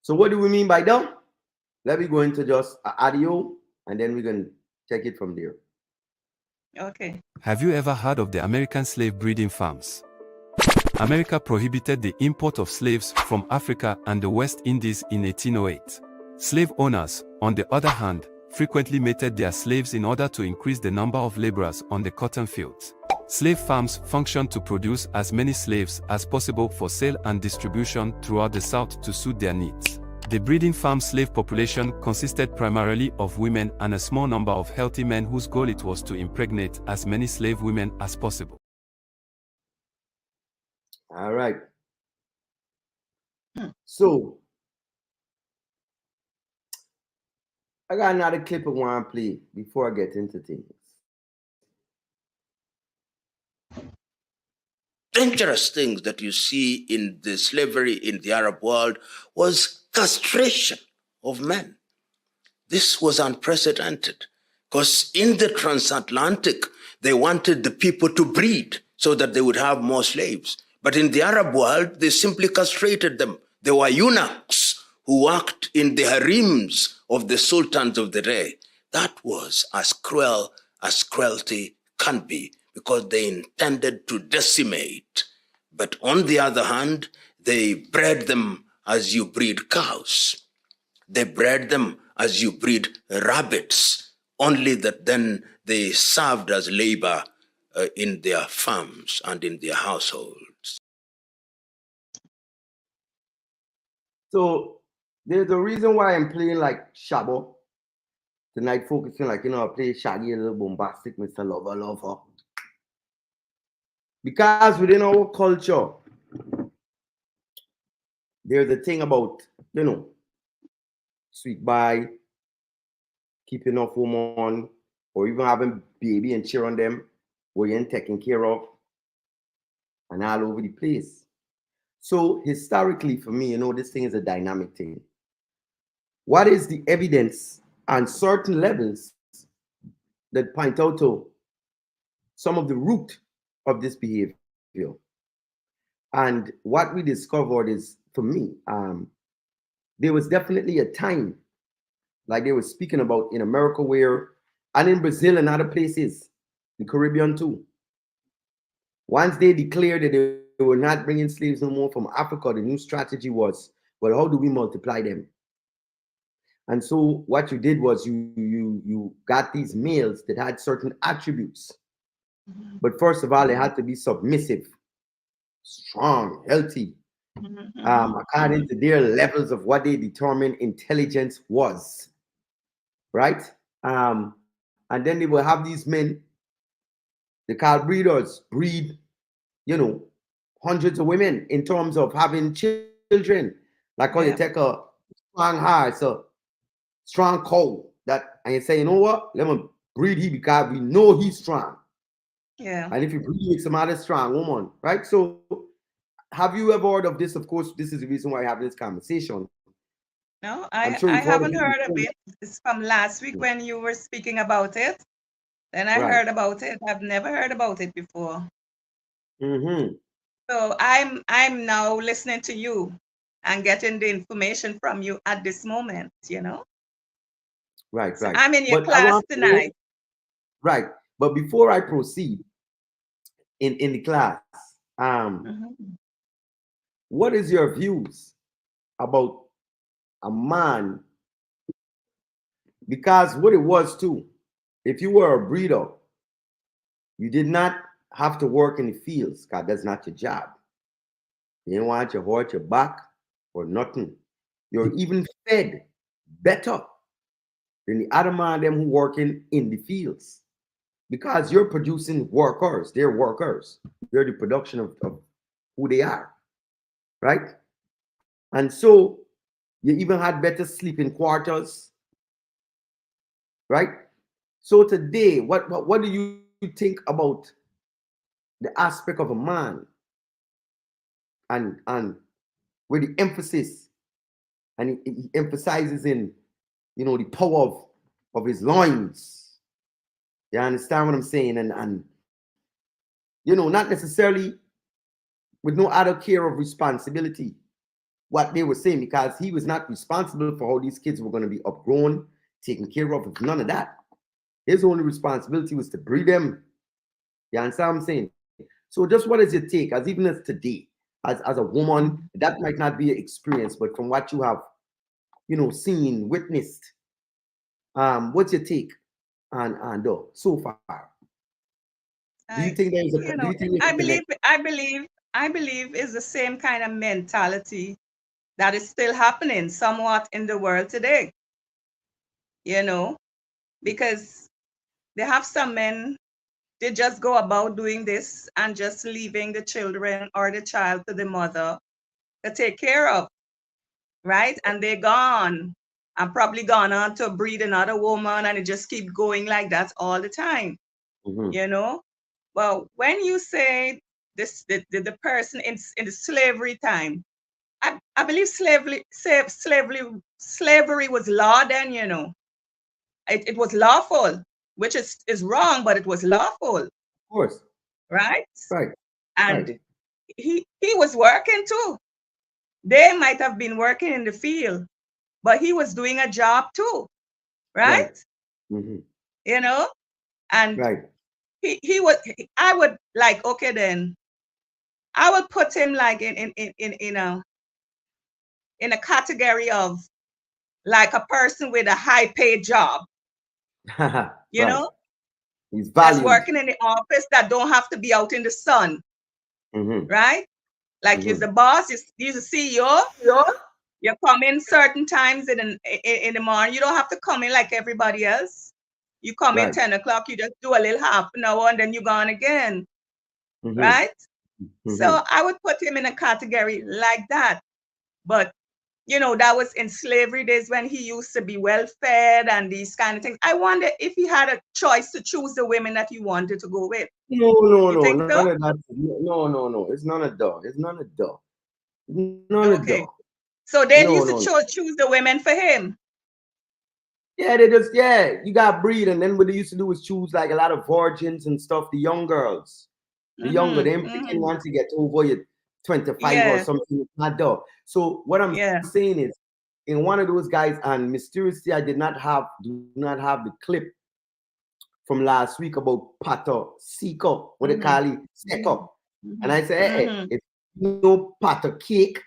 So what do we mean by that? Let me go into just audio and then we're going to take it from there. Okay. Have you ever heard of the American slave breeding farms? America prohibited the import of slaves from Africa and the West Indies in 1808. Slave owners, on the other hand, frequently mated their slaves in order to increase the number of laborers on the cotton fields. Slave farms functioned to produce as many slaves as possible for sale and distribution throughout the South to suit their needs. The breeding farm slave population consisted primarily of women and a small number of healthy men whose goal it was to impregnate as many slave women as possible. All right. So, I got another clip I want to play before I get into things. Dangerous things that you see in the slavery in the Arab world was castration of men. This was unprecedented because in the transatlantic, they wanted the people to breed so that they would have more slaves. But in the Arab world, they simply castrated them. They were eunuchs who worked in the harems of the sultans of the day. That was as cruel as cruelty can be, because they intended to decimate. But on the other hand, they bred them as you breed cows. They bred them as you breed rabbits, only that then they served as labor in their farms and in their households. So there's a reason why I'm playing like Shabo tonight, focusing like, I play Shaggy, a little bombastic, Mr. Lover. Because within our culture, there's a thing about, sweet by keeping off woman, or even having baby and cheer on them, where you're taken care of, and all over the place. So historically, for me, this thing is a dynamic thing. What is the evidence on certain levels that point out to some of the root of this behavior? And what we discovered is, for me, there was definitely a time, like they were speaking about in America, and in Brazil and other places, the Caribbean too. Once they declared that they were not bringing slaves no more from Africa, the new strategy was, well, how do we multiply them? And so what you did was you got these males that had certain attributes. But first of all, they had to be submissive, strong, healthy, according to their levels of what they determined intelligence was, right? And then they will have these men, they call breeders, breed, hundreds of women in terms of having children. Like how you take a strong horse, a strong cow, and you say, you know what? Let me breed him because we know he's strong. Yeah. And if you breed with some other strong woman, right? So have you ever heard of this? Of course, this is the reason why I have this conversation. No, I'm I sure you've haven't of heard of it. It's from last week when you were speaking about it. Then I Right. heard about it. I've never heard about it before. Mm-hmm. So I'm now listening to you and getting the information from you at this moment, Right, So right. I'm in your But I class want to know- tonight. right. But before I proceed in the class, Mhm. what is your views about a man? Because what it was too, if you were a breeder, you did not have to work in the fields because that's not your job. You didn't want your horse, your back, or nothing. You're even fed better than the other man them who working in the fields. Because you're producing workers, they're workers. You're the production of who they are, right? And so you even had better sleeping quarters, right? So today, what do you think about the aspect of a man and where the emphasis and he emphasizes in the power of his loins? You understand what I'm saying? And not necessarily with no other care of responsibility, what they were saying, because he was not responsible for how these kids were going to be upgrown, taken care of, none of that. His only responsibility was to breed them. You understand what I'm saying? So just what is your take, as even as today, as a woman, that might not be an experience, but from what you have, seen, witnessed, what's your take on so far? Do you think there's a do you think I believe is the same kind of mentality that is still happening somewhat in the world today. Because they have some men, they just go about doing this and just leaving the children or the child to the mother to take care of, right? And they're gone and probably gone on to breed another woman, and it just keep going like that all the time. Well, when you say this, the person in the slavery time, I believe slavery was law then. It was lawful, which is wrong, but it was lawful. Of course. Right? Right. And right. he was working too. They might have been working in the field, but he was doing a job too. Right? Mm-hmm. And right. he would, I would like, okay, then I would put him like in a category of like a person with a high paid job. You know? He's that's working in the office, that don't have to be out in the sun. Mm-hmm. Right? Like you're the boss, you're the CEO. You come in certain times in the morning. You don't have to come in like everybody else. You come in 10 o'clock, you just do a little half an hour and then you're gone again. right? So I would put him in a category like that. But you know, that was in slavery days when he used to be well fed and these kind of things. I wonder if he had a choice to choose the women that he wanted to go with. No, You think none so? of that. No. It's none of that. It's none of that. None of Okay. that. So they No, used to no. choose the women for him. Yeah, they just you got breed, and then what they used to do was choose like a lot of virgins and stuff, the young girls, the younger. They ain't picking once you get over your 25 or Yeah. something. It's not done. So what I'm Yeah. saying is, in one of those guys, and mysteriously, I do not have the clip from last week about Pato Siko, what they call it, Seko. And I say, hey, if you know Pato cake,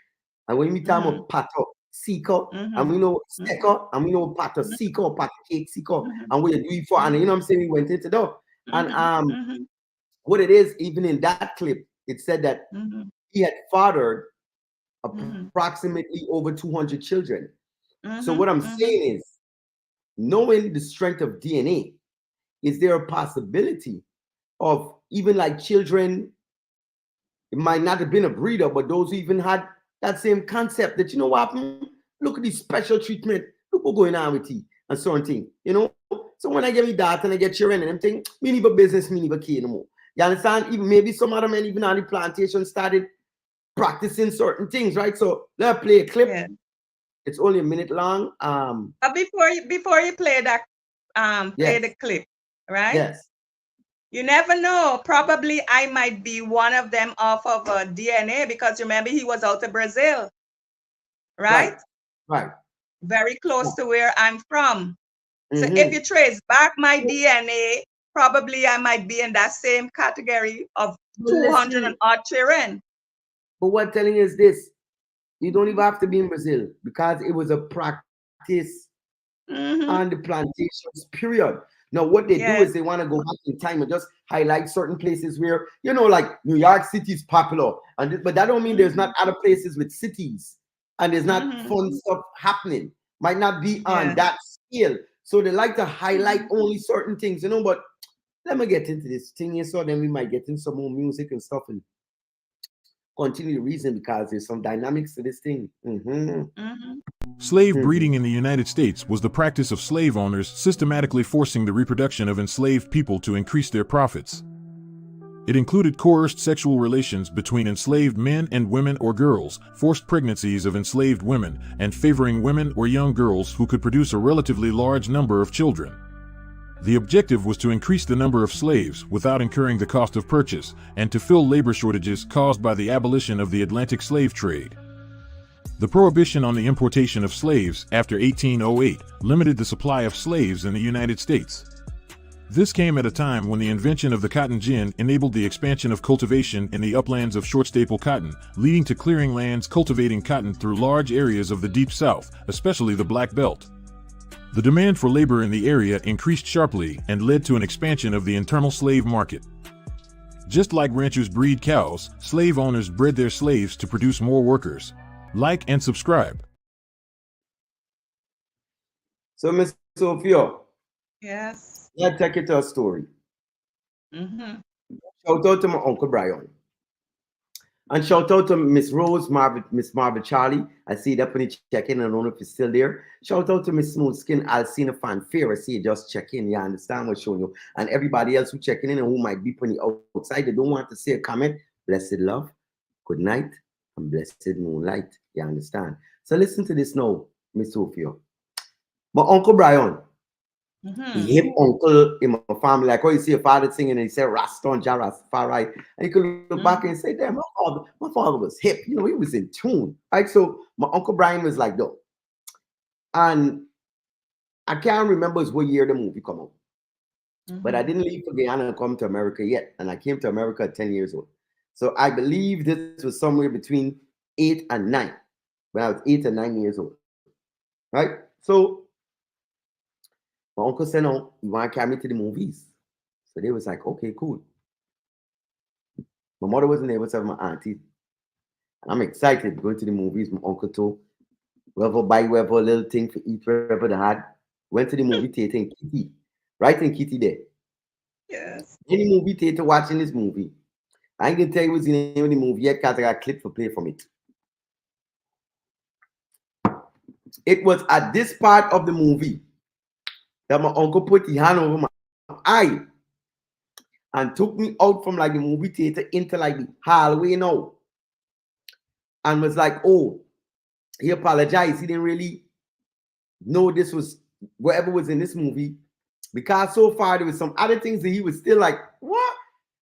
and when we talk about Pato Siko, and we know Seko, and we know Pato Siko, Pato cake Siko, and what you do it for, and you know what I'm saying, we went into that. And what it is, even in that clip, it said that he had fathered approximately over 200 children. So what I'm saying is, knowing the strength of DNA, is there a possibility of even like children, it might not have been a breeder, but those who even had that same concept that, you know what, look at this special treatment, look what's going on with you, and certain thing, you know? So when I get me that and I get children and I'm thinking, me need a business, me need a kid no more. You understand? Even maybe some other men even on the plantation started practicing certain things, right? So let's play a clip. Yeah. It's only a minute long. But before you play that, play the clip, right? Yes. You never know. Probably I might be one of them off of DNA, because remember he was out of Brazil, right? Right. Very close to where I'm from. So if you trace back my DNA, probably I might be in that same category of 200 and odd children. But what I'm telling you is this: you don't even have to be in Brazil, because it was a practice on the plantations, period. Now, what they do is they want to go back in time and just highlight certain places where, you know, like New York City is popular, but that don't mean there's not other places with cities and there's not fun stuff happening. Might not be on that scale. So they like to highlight only certain things, you know. But let me get into this thing here, so then we might get into some more music and stuff and continue the reason, because there's some dynamics to this thing. Slave breeding in the United States was the practice of slave owners systematically forcing the reproduction of enslaved people to increase their profits. It included coerced sexual relations between enslaved men and women or girls, forced pregnancies of enslaved women, and favoring women or young girls who could produce a relatively large number of children. The objective was to increase the number of slaves without incurring the cost of purchase, and to fill labor shortages caused by the abolition of the Atlantic slave trade. The prohibition on the importation of slaves after 1808 limited the supply of slaves in the United States. This came at a time when the invention of the cotton gin enabled the expansion of cultivation in the uplands of short staple cotton, leading to clearing lands cultivating cotton through large areas of the Deep South, especially the Black Belt. The demand for labor in the area increased sharply and led to an expansion of the internal slave market. Just like ranchers breed cows, slave owners bred their slaves to produce more workers. Like and subscribe. So, Miss Sophia, Yes. let's take it to a story. Shout out to my Uncle Brian. And shout out to Miss Rose, Miss Marva Charlie. I see that when you check in. I don't know if you're still there. Shout out to Miss Smooth Skin, Alcina Fanfare. I see you just check in. You understand what's showing you. And everybody else who checking in and who might be putting outside, they don't want to say a comment. Blessed love, good night, and blessed moonlight. You understand? So listen to this now, Miss Sophia. My Uncle Brian, he hip uncle in my family, like when you see a father singing and he said Raston Rastafari, and you could look back and say, damn, my father was hip, you know, he was in tune, right? So my Uncle Brian was like that. And I can't remember what year the movie come out, but I didn't leave for Guyana and come to America yet, and I came to America at 10 years old. So I believe this was somewhere between 8 and 9, when I was 8 and 9 years old, right? So my uncle said, no, you want to carry me to the movies? So they was like, okay, cool. My mother wasn't able to have my auntie. I'm excited to go to the movies. My uncle too. Whoever buy whoever a little thing for eat, wherever they had. Went to the movie theater in Kitty. Right in Kitty there. Yes. In the movie theater watching this movie. I ain't gonna tell you what's the name of the movie yet because I got a clip for play from it. It was at this part of the movie that my uncle put his hand over my eye and took me out from like the movie theater into like the hallway now. And was like, oh, he apologized. He didn't really know this was whatever was in this movie. Because so far there was some other things that he was still like, what?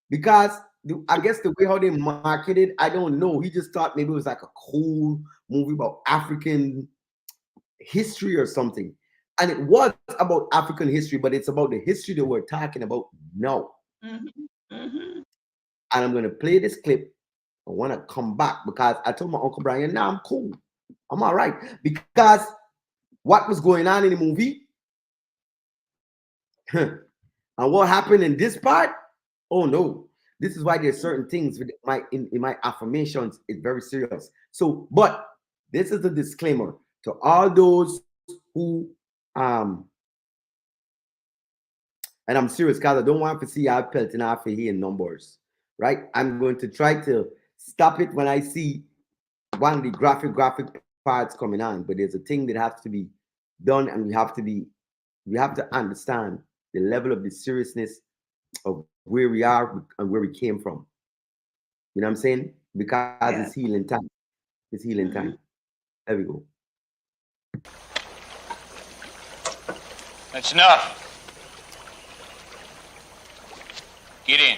Because I guess the way how they marketed, I don't know. He just thought maybe it was like a cool movie about African history or something. And it was about African history, but it's about the history that we're talking about now. Mm-hmm. Mm-hmm. And I'm going to play this clip. I want to come back because I told my Uncle Brian, nah, I'm cool. I'm all right. Because what was going on in the movie and what happened in this part, oh no. This is why there's certain things with in my affirmations is very serious. So, but this is a disclaimer to all those who and I'm serious because I don't want to see y'all pelting off of here in numbers, right? I'm going to try to stop it when I see one of the graphic parts coming on, but there's a thing that has to be done, and we have to understand the level of the seriousness of where we are and where we came from. You know what I'm saying? Because it's healing time. It's healing time. There we go. That's enough. Get in.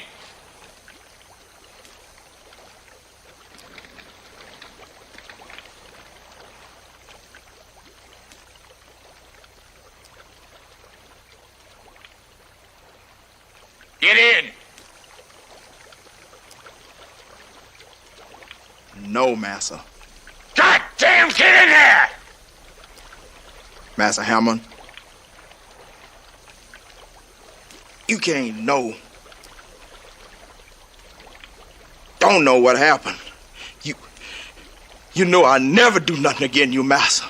Get in. No, Massa. God damn, get in there! Massa Hammond. You can't know. Don't know what happened. You know I never do nothing again you, Massa.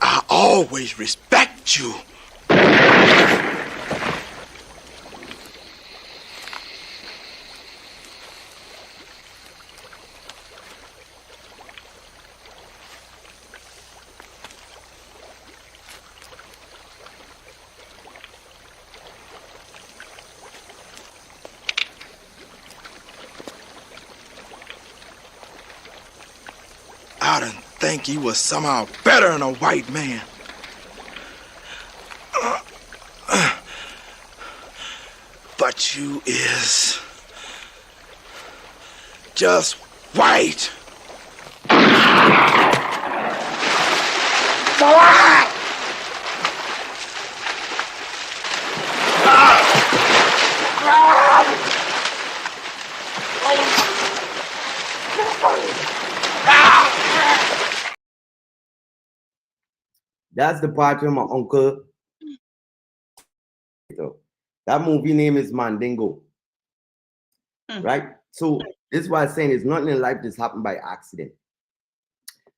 I always respect you. I didn't think he was somehow better than a white man. But you is just white. What? That's the part where my uncle. That movie name is Mandingo. Right? So this is why I'm saying there's nothing in life that's happened by accident.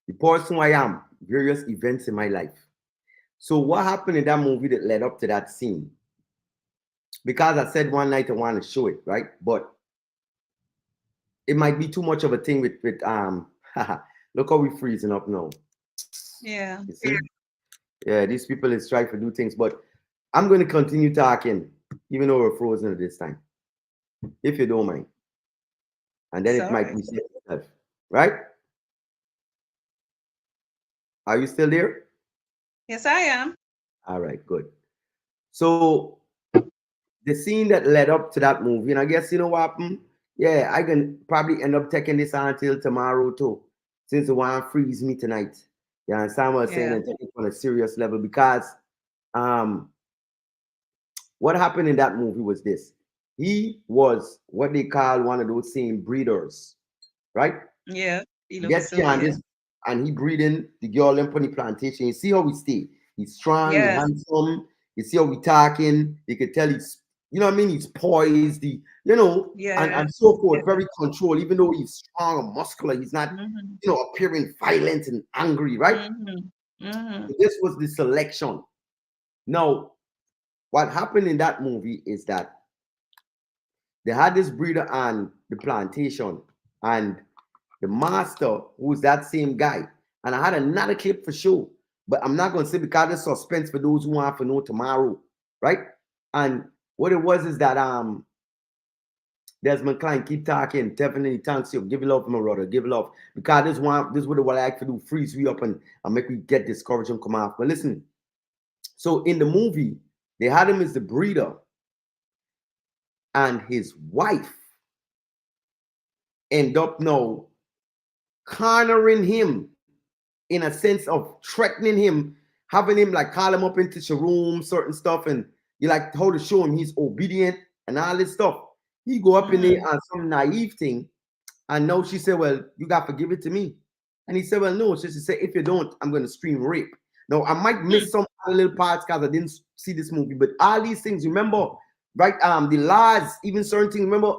The person who I am, various events in my life. So what happened in that movie that led up to that scene? Because I said one night I want to show it, right? But it might be too much of a thing with look how we freezing up now. Yeah. You see? Yeah, these people is trying to do things, but I'm going to continue talking, even though we're frozen at this time, if you don't mind. And then it might reset itself, right? Are you still there? Yes, I am. All right, good. So the scene that led up to that movie, and I guess you know what happened? Yeah, I can probably end up taking this until tomorrow too, since the one freeze me tonight. You understand what I'm saying? And take it on a serious level because what happened in that movie was this. He was what they call one of those same breeders, right? Yeah. Yes, and he breeding the girl in the plantation. You see how he stay. He's strong, he's handsome. You see how we talking. You can tell he's, you know what I mean? He's poised, and so forth. Very controlled, even though he's strong and muscular. He's not, appearing violent and angry, right? So this was the selection. Now, what happened in that movie is that they had this breeder on the plantation, and the master, who's that same guy. And I had another clip for sure, but I'm not going to say because it's suspense for those who want to know tomorrow, right? And what it was is that Desmond Klein keep talking, definitely thanks you, give love, my brother, give love, because this is what I like to do, freeze we up and make me get discouraged and come off. But listen, so in the movie, they had him as the breeder, and his wife end up now cornering him in a sense of threatening him, having him like call him up into your room, certain stuff, and you like how to show him he's obedient and all this stuff. He go up in there on some naive thing, and now she said, well, you got to give it to me. And he said, well, no. So she said, if you don't, I'm going to scream rape. Now, I might miss some little parts because I didn't see this movie, but all these things, remember, right? The laws, even certain things, remember,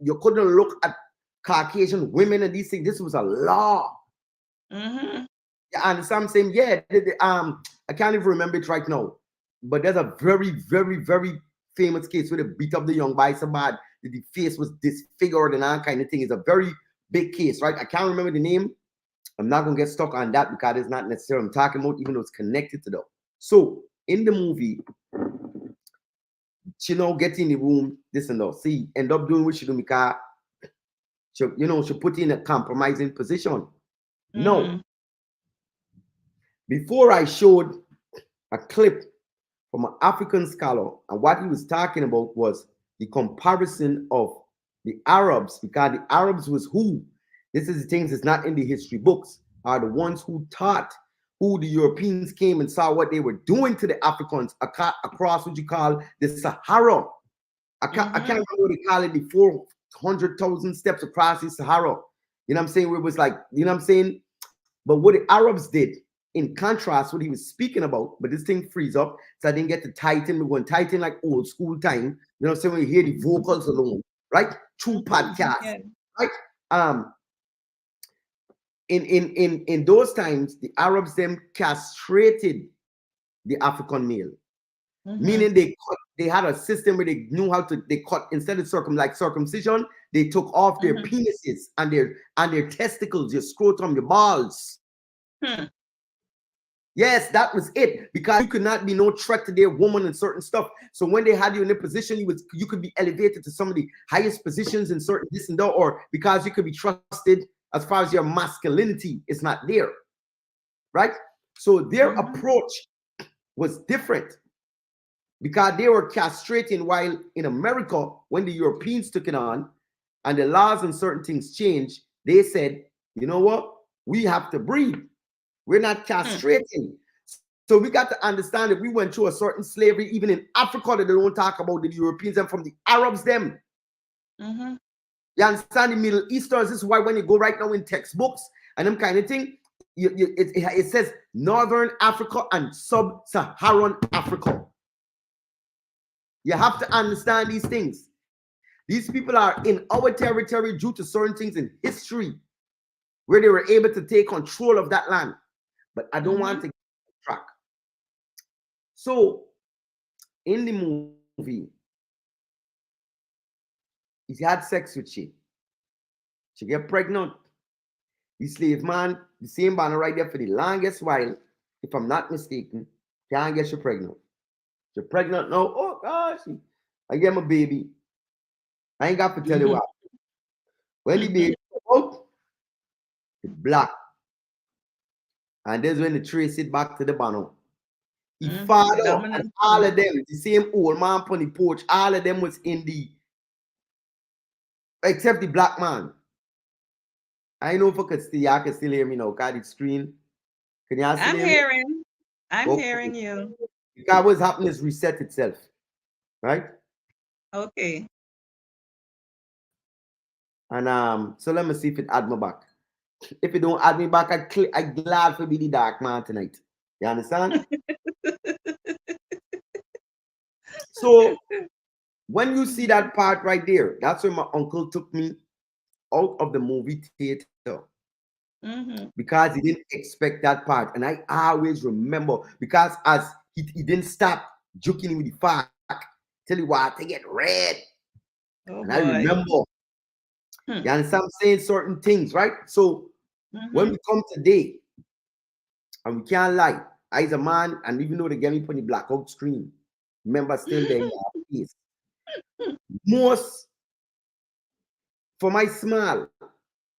you couldn't look at Caucasian women and these things. This was a law. Mm-hmm. And so I'm saying, yeah, I can't even remember it right now, but there's a very, very, very famous case where they beat up the young boy so bad that the face was disfigured and that kind of thing. It's a very big case, right? I can't remember the name. I'm not going to get stuck on that because it's not necessarily I'm talking about, even though it's connected to that. So in the movie, she now get in the room, this and that. See, end up doing what she do because she put you in a compromising position. Mm-hmm. No. Before I showed a clip from an African scholar, and what he was talking about was the comparison of the Arabs, because the Arabs was who, this is the things that's not in the history books, are the ones who taught who the Europeans came and saw what they were doing to the Africans across what you call the Sahara. I can't remember what they call it, the 400,000 steps across the Sahara. You know what I'm saying? Where it was like, you know what I'm saying? But what the Arabs did, in contrast, what he was speaking about, but this thing frees up, so I didn't get to tighten. We're going to tighten like old school time. You know what I'm saying? When you hear the vocals alone, right? True podcast, right? In those times, the Arabs them castrated the African male, meaning they had a system where they knew how to cut instead of circumcision, they took off their penises and their testicles, your scrotum, your balls. Yes, that was it, because you could not be no threat to their woman and certain stuff. So when they had you in a position, you could be elevated to some of the highest positions in certain this and that, or because you could be trusted as far as your masculinity is not there, right? So their approach was different because they were castrating, while in America, when the Europeans took it on and the laws and certain things changed, they said, you know what? We have to breed. We're not castrating. So we got to understand that we went through a certain slavery, even in Africa, that they don't talk about the Europeans and from the Arabs them. You understand? The Middle Easterners, this is why when you go right now in textbooks and them kind of thing, it says Northern Africa and Sub-Saharan Africa. You have to understand these things. These people are in our territory due to certain things in history where they were able to take control of that land. But I don't want to get off track. So in the movie, he had sex with she. She get pregnant. The slave man, the same banner right there for the longest while, if I'm not mistaken, can't get you pregnant. You're pregnant now. Oh gosh, I get my baby. I ain't got to tell you what. When the baby come out, it's black. And that's when they trace it back to the banner. He father and all of them, the same old man on the porch, all of them was in the, except the black man. I know if y'all can still hear me now. Got it screen. Can y'all still hear me? I'm hearing you. Because what's happening is reset itself. Right? Okay. And so let me see if it add me back. If it don't add me back, I'm glad for be the dark man tonight. You understand? So when you see that part right there, that's where my uncle took me out of the movie theater. Because he didn't expect that part. And I always remember, because as he didn't stop joking with the fact, tell you what, they get red. Oh And I boy. remember, Hmm. you understand I'm saying certain things, right? So when Mhm. we come today, and we can't lie, I as a man, and even though they get me put the blackout screen, remember still there in our face. Most for my smile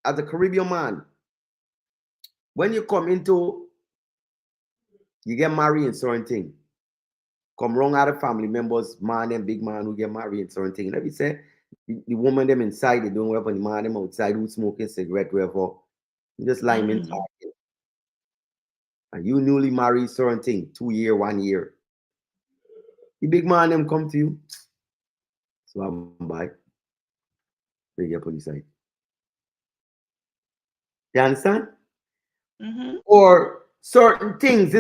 as a Caribbean man, when you come into, you get married in certain thing. Come wrong out of family members, man and big man who get married in certain thing. Let me say, the woman them inside, they don't whatever, the man them outside who smoking cigarette, whatever. You just lie in Mhm. talking. And you newly married certain thing, 2 year, 1 year. The big man them come to you. So I'm by. They get police side. You understand? Mhm. Or certain things.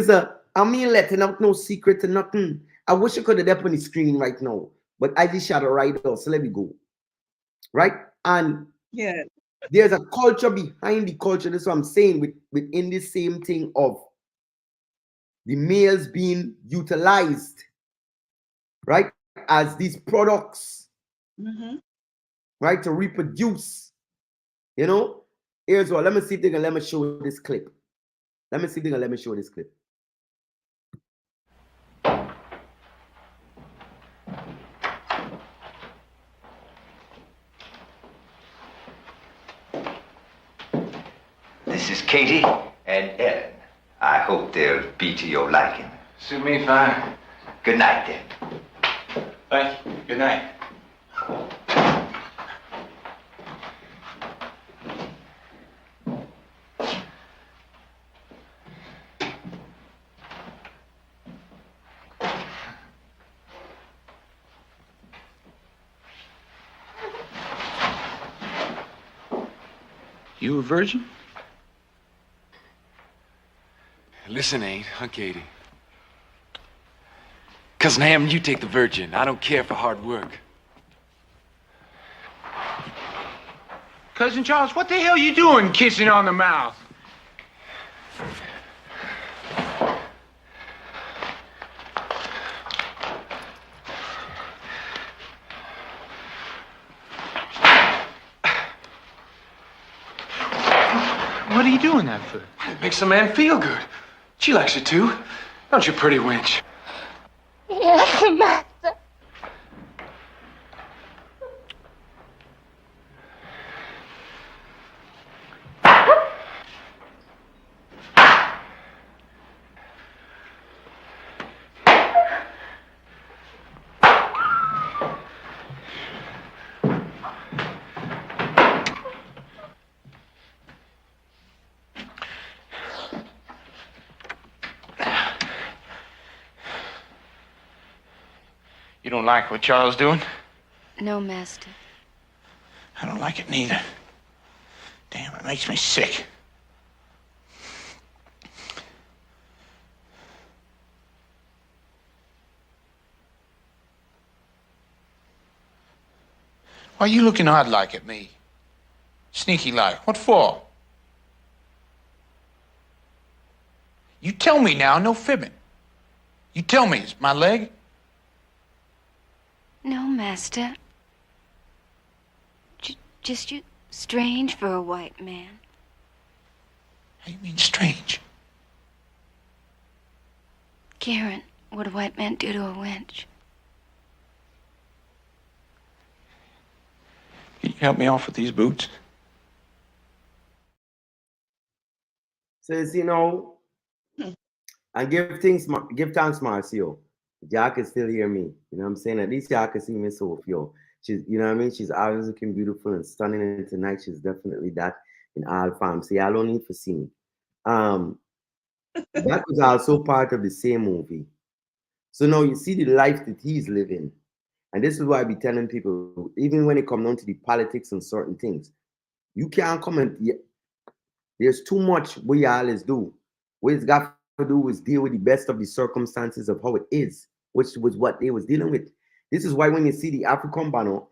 I mean letting out no secret to nothing. I wish I could have that on the screen right now. But I just shot it right off. So let me go. Right? And Yeah. there's a culture behind the culture. That's what I'm saying within the same thing of the males being utilized, right? As these products, Mhm. right? To reproduce. You know? Here's what. Let me see if they can let me show this clip. Let me see if they can let me show this clip. This is Katie and Ellen. I hope they'll be to your liking. Suit me fine. Good night, then. Thank you. Good night. You a virgin? Listen, ain't, huh, Katie? Cousin Ham, you take the virgin. I don't care for hard work. Cousin Charles, what the hell you doing kissing on the mouth? What are you doing that for? It makes a man feel good. She likes it too. Don't you, pretty wench? Yes, master. You don't like what Charles doing? No, master. I don't like it neither. Damn, it makes me sick. Why you looking odd like at me? Sneaky like. What for? You tell me now, no fibbing. You tell me, is my leg? No, master. Just you strange for a white man. How do you mean strange? Karen, what a white man do to a wench? Can you help me off with these boots? Says, you know, and give thanks, Marcio. Y'all can still hear me. You know what I'm saying? At least y'all can see Miss Sophia. She's, you know what I mean? She's always looking beautiful and stunning, and tonight she's definitely that in all form. So y'all don't need to see me. That was also part of the same movie. So now you see the life that he's living. And this is why I be telling people, even when it comes down to the politics and certain things, you can't come and there's too much we always do. What it's got to do is deal with the best of the circumstances of how it is, which was what they was dealing with. This is why when you see the African Bano,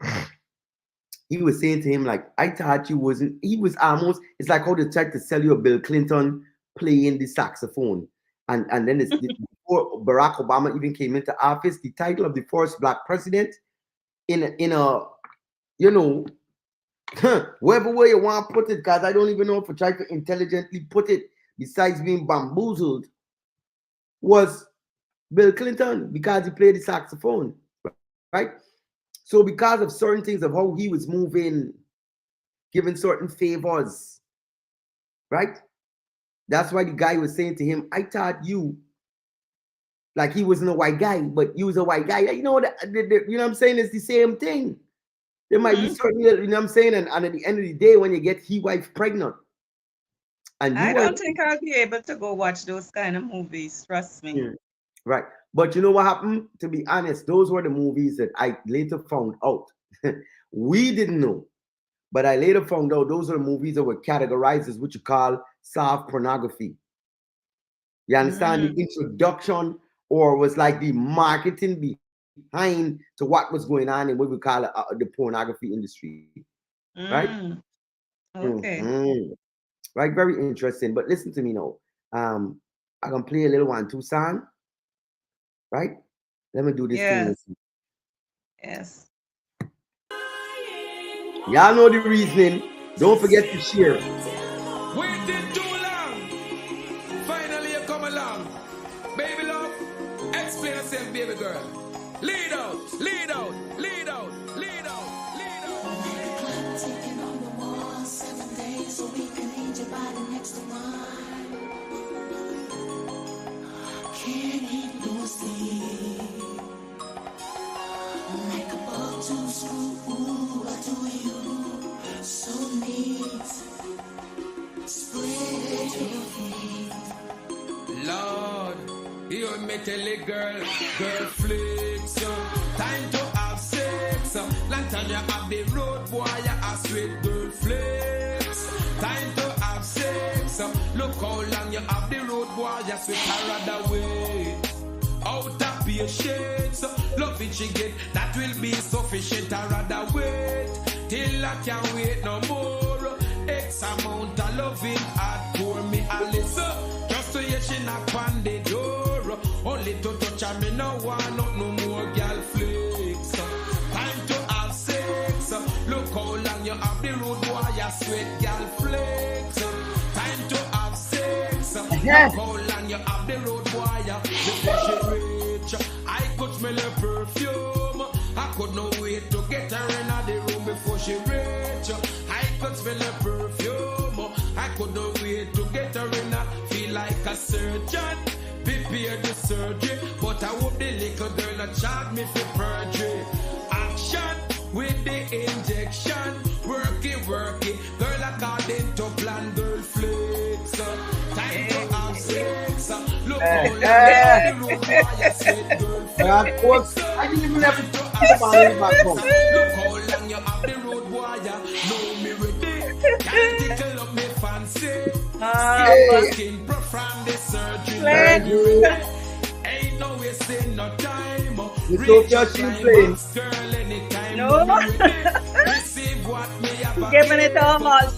he was saying to him, like, I thought you wasn't, he was almost, it's like how they tried to sell you a Bill Clinton playing the saxophone. And then it's before Barack Obama even came into office, the title of the first black president in a you know, wherever way you want to put it, because I don't even know if I try to intelligently put it, besides being bamboozled, was Bill Clinton, because he played the saxophone, right? So because of certain things of how he was moving, giving certain favors, right? That's why the guy was saying to him, I thought you, like he wasn't a white guy, but you was a white guy. You know, you know what I'm saying? It's the same thing. There might be certain, you know what I'm saying? And at the end of the day, when you get his wife pregnant, and I don't think I'll be able to go watch those kind of movies. Trust me. Yeah, right. But you know what happened? To be honest, those were the movies that I later found out. We didn't know. But I later found out those are the movies that were categorized as what you call soft pornography. You understand? The introduction, or was like the marketing behind to what was going on in what we call the pornography industry. Right? Okay. Right? Very interesting. But listen to me now. I'm going to play a little one, Tucson. Right? Let me do this thing. Yes. Y'all know the reasoning. Don't forget to share. Waiting too long. Finally you come along. Baby love, explain yourself, baby girl. Lead out, lead out, lead out, lead out, lead out. Ticking on the wall, 7 days so we can need your body next to mine. Can't eat no sleep. Like a bug to screw, I do you so neat. Spread your feet. Lord, you me tell a girl flicks. Time to have sex. Long time you have the road boy, you a sweet girl flicks. Time to have sex. Look how long you have the road boy, you sweet her other way. Out of patience, love it she get, that will be sufficient. I rather wait till I can't wait no more. X amount of loving hard for me, Alice. Just to hear she knock on the door. Only to touch her, me no want no more girl flicks. Time to have sex. Look how long you have the road boy, you sweet girl flicks. Time to have sex. Look how long you have the road boy, before she reach. I could smell her perfume. I could not wait to get her in the room before she reach. I could smell her perfume. I could not wait to get her in. Feel like a surgeon. Prepare the surgery. But I hope the little girl not charge me for perjury. Action with the injection. Work it. Girl according to plan, girl flicks. Time to have sex. Look how long the road boy said, girl flicks. I didn't even have to talk about it back home. Look how long you have the road boy. Know me ready. Can't tickle up me fancy. Skin from the surgery. Ain't no wasting no time. Reach your playing. Girl anytime. No. Receive what me have. Giving it all much.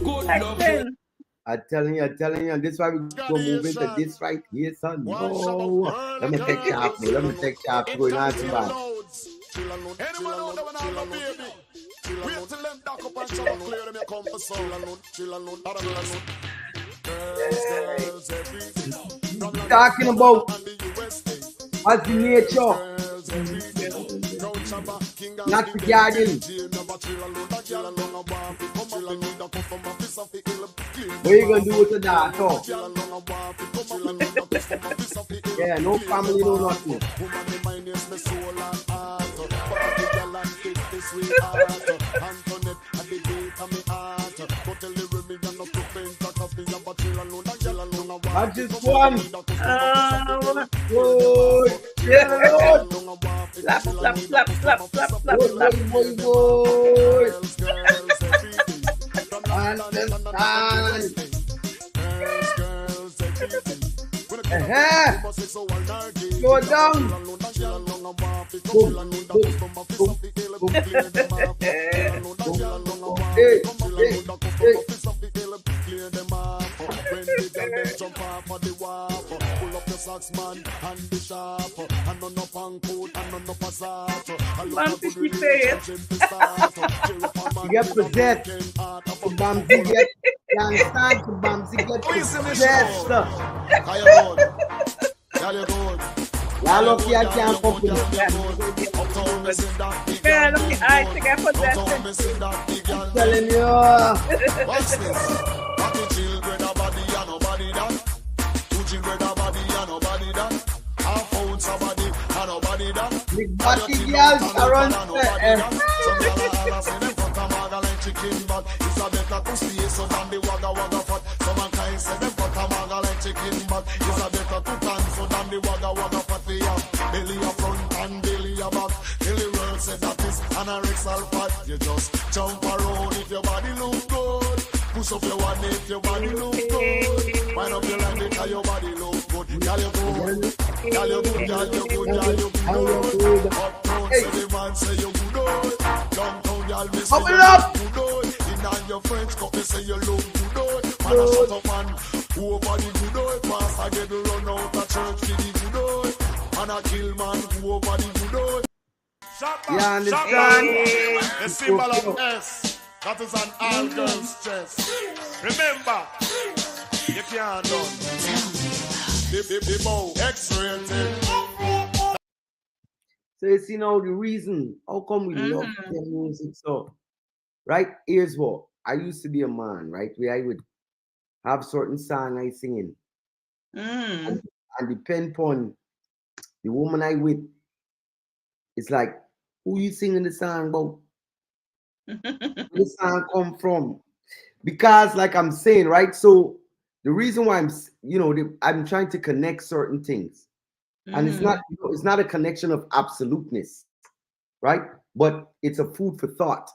I'm telling you, and this is why we go move into this right here, son. No. Let me take sharp, bro. Let me take sharp. Going on too bad. Anyone know that when I'm a baby? Wait till them dock up and show clear them, you come for soul. Chill alone. Girls, everything. Talking about as the nature, not the garden. What are you gonna do with the daughter? Yeah, no family, no nothing. I just won. Go down. socks man and the sharp. And none up on coat and none up a salt. I love a good Bamsi relationship to start. Cheer up a man You get with a possessed. broken heart. To Bamsi get, you understand? To Bamsi get possessed. Kaya good. Girl, you good. Y'all look here, can't fuck with Uptown, me sing that big Yeah, girl look good. at I think I possess Uptown, me sing that big girl I'm good. telling you. What's this? Happy children, a body and nobody done. Two children, a body and nobody done. I found somebody and nobody done. Big body girls around Some gyal a holler say them fuck a maga like chicken back. It's a better to stay so than the wagga wagga fat. Some mankind say them fuck a maga like chicken back. It's a better to tan so than the wagga wagga fat. We have belly a front and belly a back. Till the world say that is anorexal fat. You just jump around if your body look good. Push up your one if your body look good. Wind up your line because your body look good. Girl you good, girl you good, girl you good, girl you good. Uptown say the man say you good. Downtown girl me say you good. In all your French cup me say you look good. Man a shut up man, who over the good. Pass I get to run out of church for the good. Man a kill man, who over the good. You understand? The symbol of S. That is an all girls chest. Remember, you can't done. The bow X-rated. So you see now the reason how come we love their music so, right? Here's what I used to be a man, right? Where I would have certain song I singing, and depend upon the woman I with. It's like, who you singing the song about? Where the song come from? Because, like I'm saying, right? So the reason why I'm trying to connect certain things, and it's not a connection of absoluteness, right? But it's a food for thought.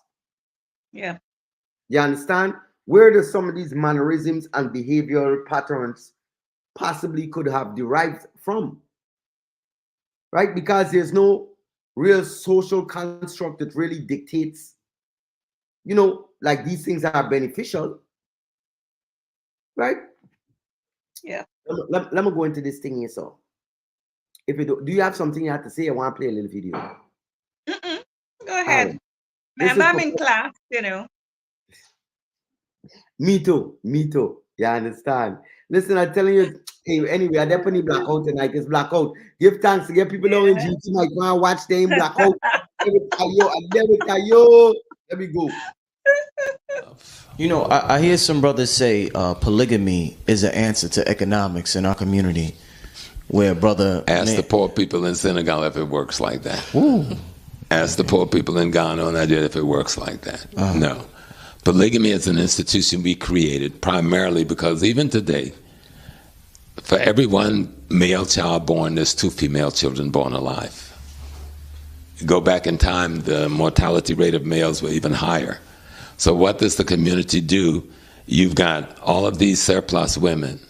Yeah. You understand? Where do some of these mannerisms and behavioral patterns possibly could have derived from? Right? Because there's no real social construct that really dictates, like these things are beneficial. Right? Yeah. Let me go into this thing here. So, if you do you have something you have to say? I want to play a little video. Go ahead. Remember, I'm in class, Me too. You understand? Listen, I'm telling you, hey, anyway, I definitely blackout tonight. It's blackout. Give thanks to get people down in GT. Might go and watch them blackout. I never tell you. Let me go. I hear some brothers say polygamy is an answer to economics in our community. Where ask the poor people in Senegal if it works like that. Ooh. Ask the poor people in Ghana and Nigeria if it works like that. No. Polygamy is an institution we created primarily because even today, for every one male child born, there's 2 female children born alive. You go back in time, the mortality rate of males were even higher. So what does the community do? You've got all of these surplus women,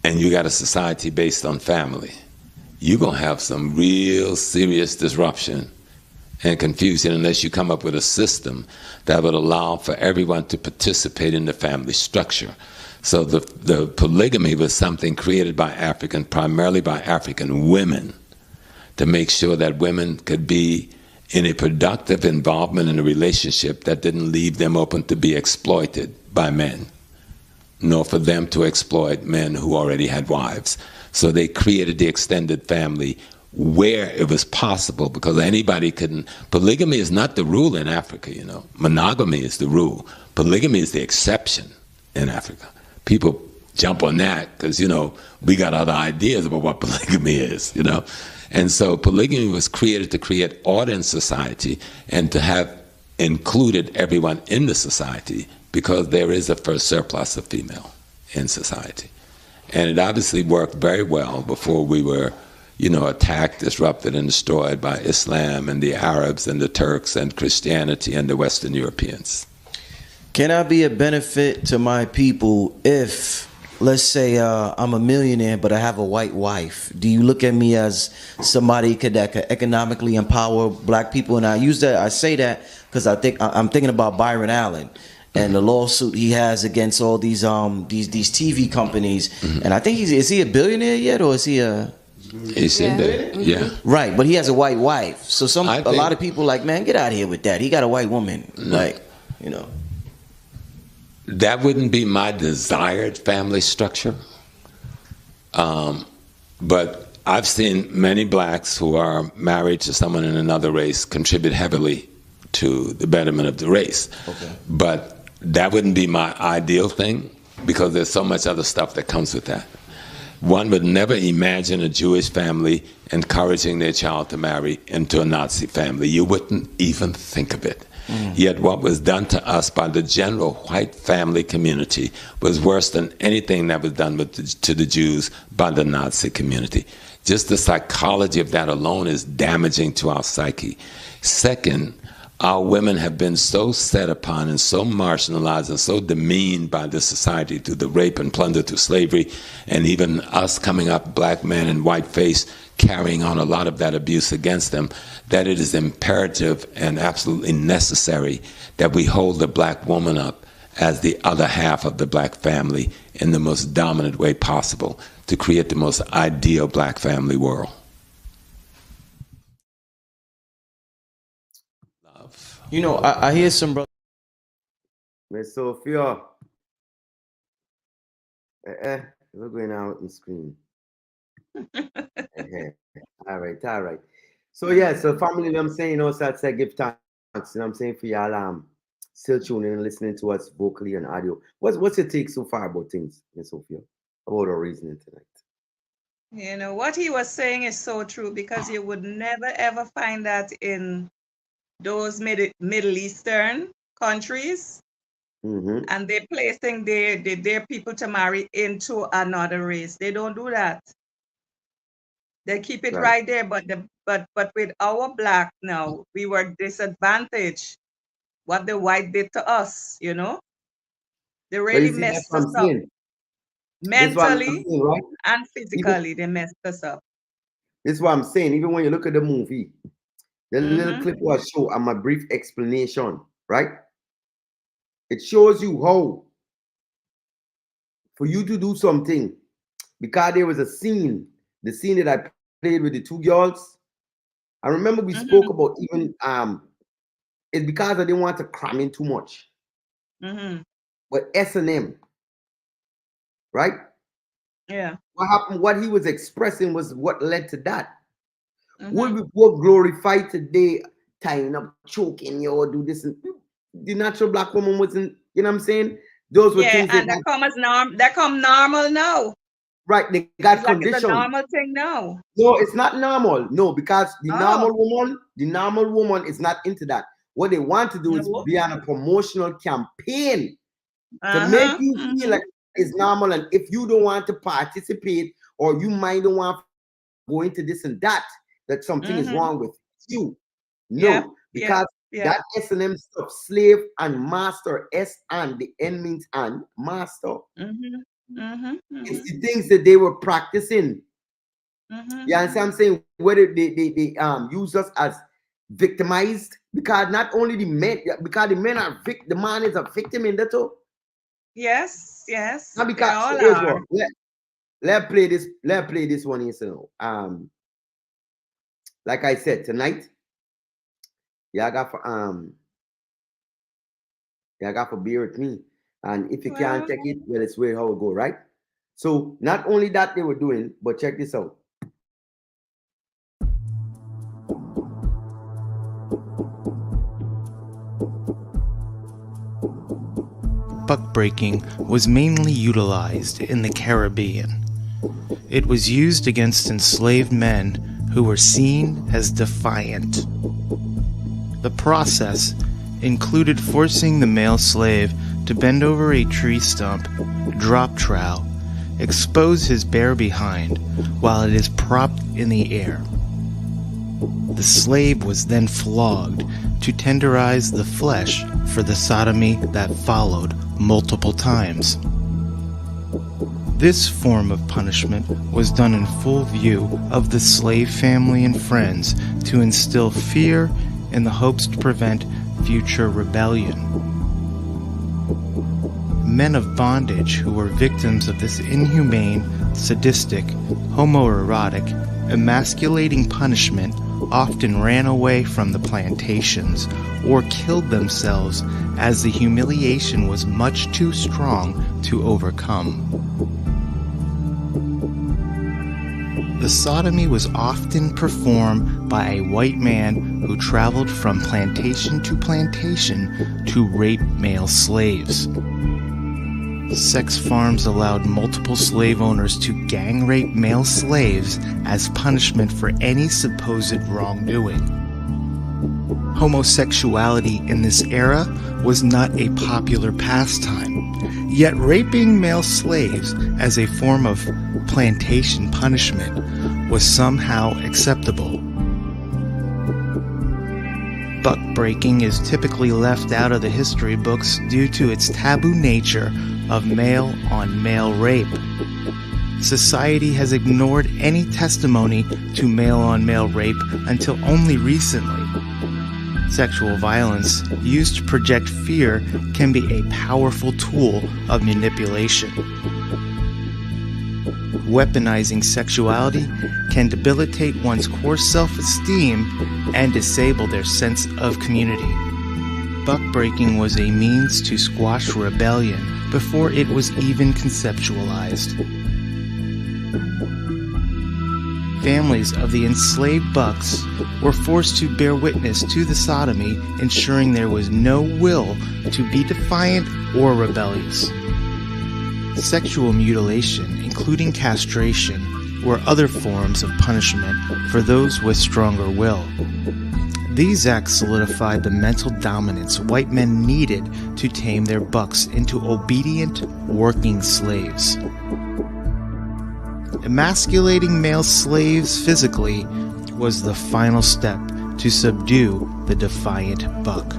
and you got a society based on family. You're going to have some real serious disruption and confusion unless you come up with a system that would allow for everyone to participate in the family structure. So the polygamy was something created by primarily by African women, to make sure that women could be in a productive involvement in a relationship that didn't leave them open to be exploited by men, nor for them to exploit men who already had wives. So they created the extended family where it was possible, because anybody couldn't. Polygamy is not the rule in Africa, Monogamy is the rule. Polygamy is the exception in Africa. People jump on that because, we got other ideas about what polygamy is, And so polygamy was created to create order in society and to have included everyone in the society, because there is a first surplus of female in society. And it obviously worked very well before we were attacked, disrupted, and destroyed by Islam and the Arabs and the Turks and Christianity and the Western Europeans. Can I be a benefit to my people if, let's say, I'm a millionaire, but I have a white wife? Do you look at me as somebody that could economically empower black people? And I say that because I'm thinking about Byron Allen. and the lawsuit he has against all these TV companies. And I think is he a billionaire yet, or is he a? He's in there, yeah. Right, but he has a white wife. So a lot of people like, man, get out of here with that. He got a white woman, like, you know. That wouldn't be my desired family structure. But I've seen many blacks who are married to someone in another race contribute heavily to the betterment of the race. Okay. But that wouldn't be my ideal thing, because there's so much other stuff that comes with that. One would never imagine a Jewish family encouraging their child to marry into a Nazi family. You wouldn't even think of it. Yet what was done to us by the general white family community was worse than anything that was done to the Jews by the Nazi community. Just the psychology of that alone is damaging to our psyche. Second, our women have been so set upon and so marginalized and so demeaned by this society through the rape and plunder, through slavery, and even us coming up, black men in white face, carrying on a lot of that abuse against them, that it is imperative and absolutely necessary that we hold the black woman up as the other half of the black family in the most dominant way possible to create the most ideal black family world. You know, I hear some brothers. Miss Sophia. What's going on with the screen? All right. So yeah, so family, you know what I'm saying, you know, so I say give thanks, you know what I'm saying, for y'all still tuning and listening to us vocally and audio. What's your take so far about things, Miss Sophia, about our reasoning tonight? You know, what he was saying is so true, because you would never ever find that in those Middle Eastern countries. And they're placing their people to marry into another race. They don't do that. They keep it right there, but with our black now, we were disadvantaged. What the white did to us, you know, they really messed us up mentally and physically. They messed us up. This is what I'm saying. Even when you look at the movie, the little clip was show and my brief explanation, right? It shows you how for you to do something, because there was a scene. The scene that I played with the two girls, I remember we spoke about even it's because I didn't want to cram in too much. But S&M, right? Yeah. What happened? What he was expressing was what led to that. Would we both glorify today tying up, choking you, or do this? And the natural black woman wasn't. You know what I'm saying? Those were things and that come as that come normal now. Right, they got it's conditioned. Like it's a normal thing now. No, it's not normal. No, because the normal woman is not into that. What they want to do is be on a promotional campaign to make you feel like it's normal. And if you don't want to participate, or you might don't want to go into this and that something is wrong with you. No, because that S&M stuff, slave and master, S and the N means and master. It's the things that they were practicing. You understand what I'm saying? Whether they use us as victimized, because not only the men, because the men are the man is a victim in that too. Yes. Not because let's play this one here. So like I said, tonight, y'all got for beer with me. And if you can't take it, well, it's where how it go, right? So not only that they were doing, but check this out. Buckbreaking was mainly utilized in the Caribbean. It was used against enslaved men who were seen as defiant. The process included forcing the male slave to bend over a tree stump, drop trowel, expose his bare behind while it is propped in the air. The slave was then flogged to tenderize the flesh for the sodomy that followed multiple times. This form of punishment was done in full view of the slave family and friends to instill fear in the hopes to prevent future rebellion. men of bondage who were victims of this inhumane, sadistic, homoerotic, emasculating punishment often ran away from the plantations or killed themselves as the humiliation was much too strong to overcome. The sodomy was often performed by a white man who traveled from plantation to rape male slaves. Sex farms allowed multiple slave owners to gang rape male slaves as punishment for any supposed wrongdoing. Homosexuality in this era was not a popular pastime, yet raping male slaves as a form of plantation punishment was somehow acceptable. Buck breaking is typically left out of the history books due to its taboo nature of male-on-male rape. Society has ignored any testimony to male-on-male rape until only recently. Sexual violence used to project fear can be a powerful tool of manipulation. Weaponizing sexuality can debilitate one's core self-esteem and disable their sense of community. Buck-breaking was a means to squash rebellion before it was even conceptualized. Families of the enslaved bucks were forced to bear witness to the sodomy, ensuring there was no will to be defiant or rebellious. Sexual mutilation, including castration, were other forms of punishment for those with stronger will. These acts solidified the mental dominance white men needed to tame their bucks into obedient, working slaves. Emasculating male slaves physically was the final step to subdue the defiant buck.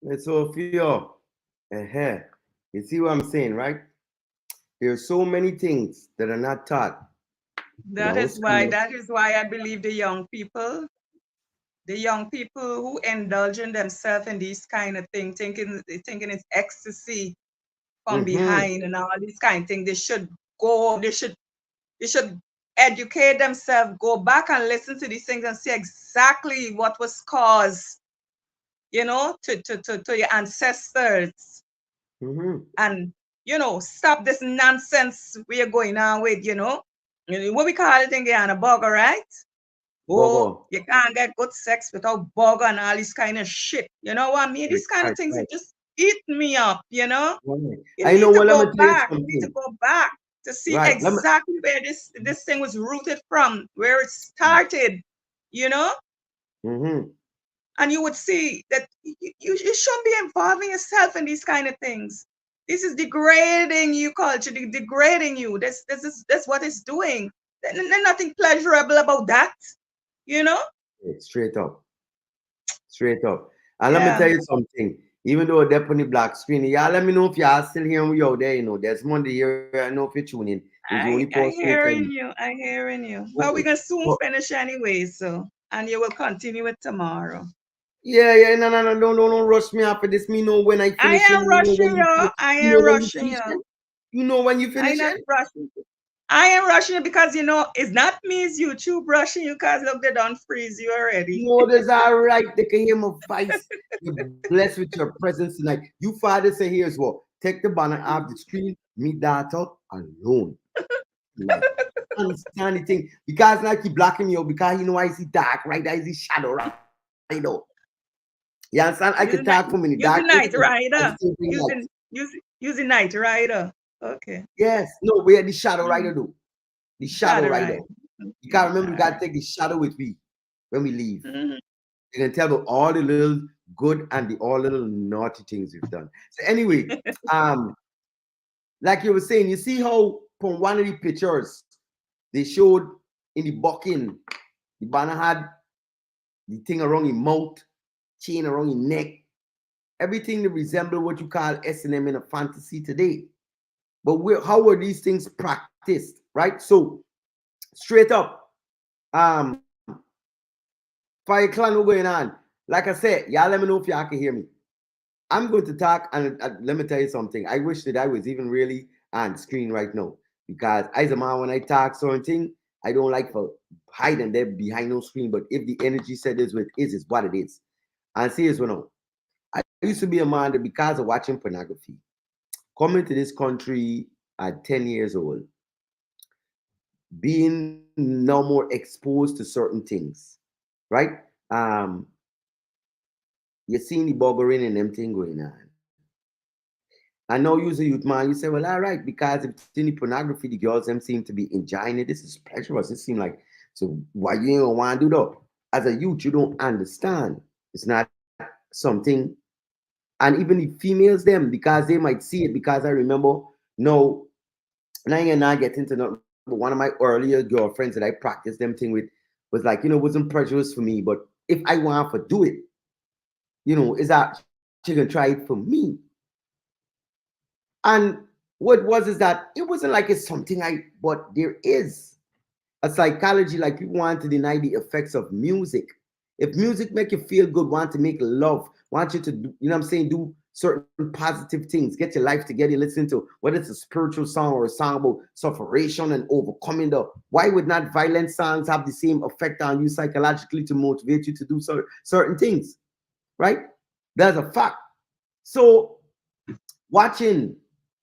And so, Theo, you see what I'm saying, right? There's so many things that are not taught. That is why I believe the young people who indulge in themselves in these kind of things, thinking it's ecstasy from behind and all these kind of things, they should educate themselves, go back and listen to these things and see exactly what was caused, to your ancestors. And, stop this nonsense we are going on with, what we call it in Guyana, bugger, right? Oh, you can't get good sex without bugger and all this kind of shit. You know what I mean? These kind of things it just eat me up, You I know what I'm You need to go back to see exactly where this thing was rooted from, where it started, And you would see that you shouldn't be involving yourself in these kind of things. This is degrading you, culture, degrading you. That's what it's doing. There's nothing pleasurable about that, Straight up. And let me tell you something. Even though they're on the black screen, y'all let me know if y'all still hearing me out there. There's Monday here. I know if you're tuning in. I'm hearing you. But we're going to soon finish anyway, and you will continue it tomorrow. Yeah, no, don't rush me after this. Me know when I finish. I am rushing you. You know when you finish. I am rushing you because it's not me, it's YouTube rushing you because look, they don't freeze you already. No, that's all right. They can hear my voice. You're blessed with your presence tonight. You father say here's what. Take the banner off the screen, me daughter alone. Understand the thing. Because now keep blocking me out because I see dark, right? I see shadow, right? I know. You understand? I can talk from in the dark. Night rider. Using night rider. Okay. Yes. No, we're the shadow rider though. The shadow rider. You can't remember you gotta take the shadow with me when we leave. You can tell about all the little good and all the little naughty things we've done. So anyway, like you were saying, you see how from one of the pictures they showed in the bucking, the banner had the thing around his mouth, chain around his neck, everything that resembled what you call S&M in a fantasy today. But how were these things practiced, right? So straight up, Fire Clan, what's going on? Like I said, y'all let me know if y'all can hear me. I'm going to talk, and let me tell you something. I wish that I was even really on screen right now, because as a man, when I talk certain thing, I don't like for hiding there behind no screen. But if the energy set is what it is what it is. And see this one out. I used to be a man that, because of watching pornography, coming to this country at 10 years old, being no more exposed to certain things, right? You're seeing the buggering and them thing going on. I know you're a youth man, you say, well, all right, because if it's in the pornography, the girls them seem to be enjoying it. This is pleasurable. It seems like, so why you ain't gonna want to do that? As a youth, you don't understand. It's not something. And even the females, them, because they might see it, because I remember, no, now you're not getting to know, but one of my earlier girlfriends that I practiced them thing with was like, it wasn't prejudiced for me, but if I want to do it, is that she can try it for me. And what was is that it wasn't like it's something but there is a psychology, like you want to deny the effects of music. If music make you feel good, want to make love, want you to do, do certain positive things, get your life together, listen to whether it's a spiritual song or a song about sufferation and overcoming why would not violent songs have the same effect on you psychologically to motivate you to do certain things, right? That's a fact. So watching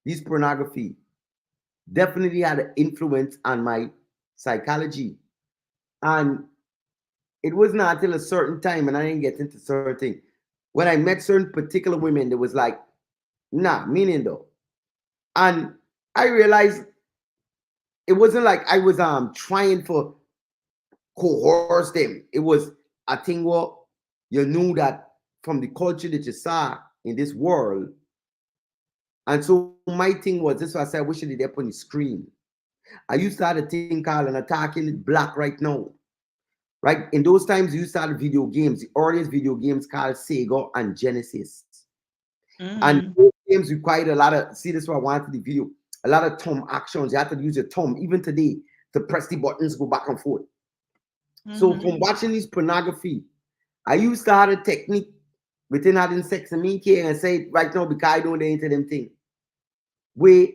these pornography definitely had an influence on my psychology. And it was not until a certain time, and I didn't get into certain things, when I met certain particular women, that was like, nah, meaning though. And I realized it wasn't like I was trying for coerce them. It was a thing where you knew that from the culture that you saw in this world. And so my thing was this, so I said, I wish I did up on the screen. I used to have a thing called, and attacking it black right now. Right? In those times, you used to have video games. The earliest video games called Sega and Genesis. And those games required a lot of, see, this is what I wanted the video, a lot of thumb actions. You have to use your thumb, even today, to press the buttons, go back and forth. So from watching this pornography, I used to have a technique within having sex and me care and say right now, because I don't into them thing. Where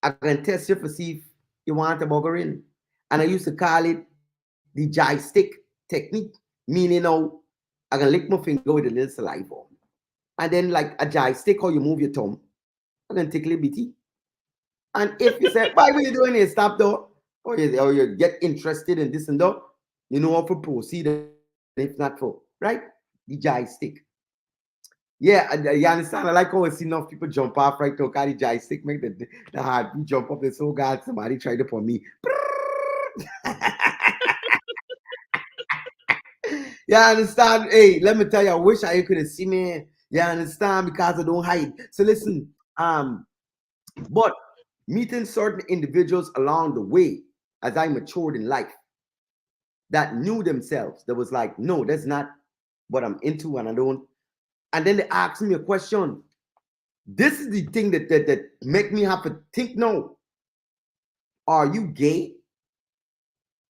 I can test you for see if you want to bugger in. And I used to call it the joystick technique, meaning now I can lick my finger with a little saliva. And then like a joystick, how you move your thumb, I can tickle it bitty. And if you say, why were you doing it? Stop though. Or you get interested in this and that, you know how to proceed, if not for, right? The joystick. Yeah, you understand? I like how I see enough people jump off right now, because the joystick make the heart jump up and so God, somebody tried it for me. You understand? Hey, let me tell you, I wish I could have seen me. You understand? Because I don't hide. So listen, but meeting certain individuals along the way as I matured in life that knew themselves, that was like, no, that's not what I'm into, and I don't. And then they asked me a question. This is the thing that make me have to think now. Are you gay?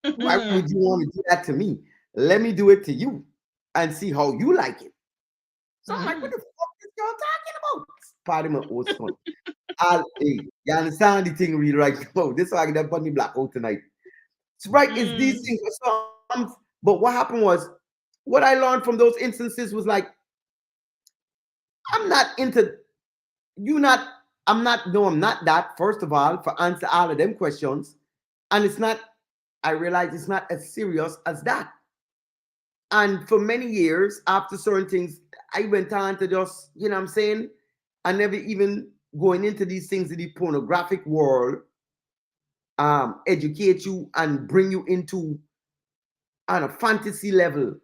Why would you want to do that to me? Let me do it to you and see how you like it. So I'm like, what the fuck is y'all talking about? Pardon my old son. Hey, you understand the thing real right now? This is why I get put me black out tonight. So right, it's these things. But what happened was, what I learned from those instances was like, I'm not into I'm not that, first of all, for answer all of them questions. And it's not, I realize it's not as serious as that. And for many years, after certain things, I went on to just, you know what I'm saying? I never even going into these things in the pornographic world, educate you and bring you into on a fantasy level.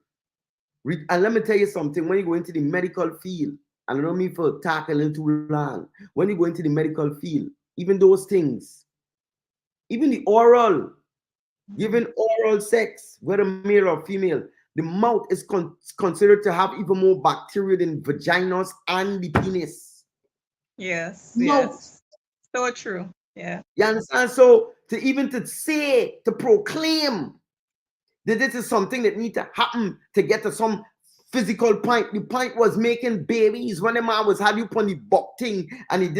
And let me tell you something, when you go into the medical field, and I don't mean for talking a little too long, when you go into the medical field, even those things, even the oral, giving oral sex, whether male or female, the mouth is considered to have even more bacteria than vaginas and the penis. Yes, Mouth. yes. So true. Yeah. You understand? So to say, to proclaim that this is something that need to happen to get to some physical point. The point was making babies when the man was had you upon the buck thing and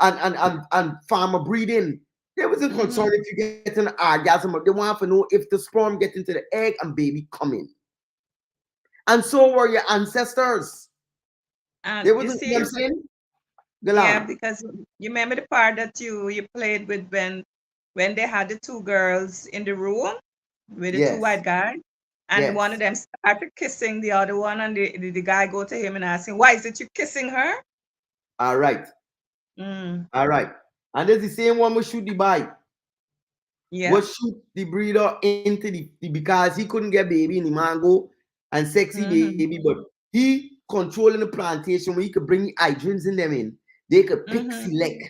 and farmer breeding. They wasn't concerned if you get an orgasm, but they want to know if the sperm get into the egg and baby come in. And so were your ancestors. And They you wasn't, see, you know what I'm saying? Go yeah, on. because you remember the part that you played with when they had the two girls in the room with the two Yes. white guys, and Yes. one of them started kissing the other one, and the guy go to him and ask him, "Why is it you kissing her?" All right. Mm. All right. And there's the same one we shoot the bike. Yeah. What shoot the breeder into the because he couldn't get baby in the mango and sexy baby, but he controlling the plantation where he could bring the hydrants in them in. They could pick, select,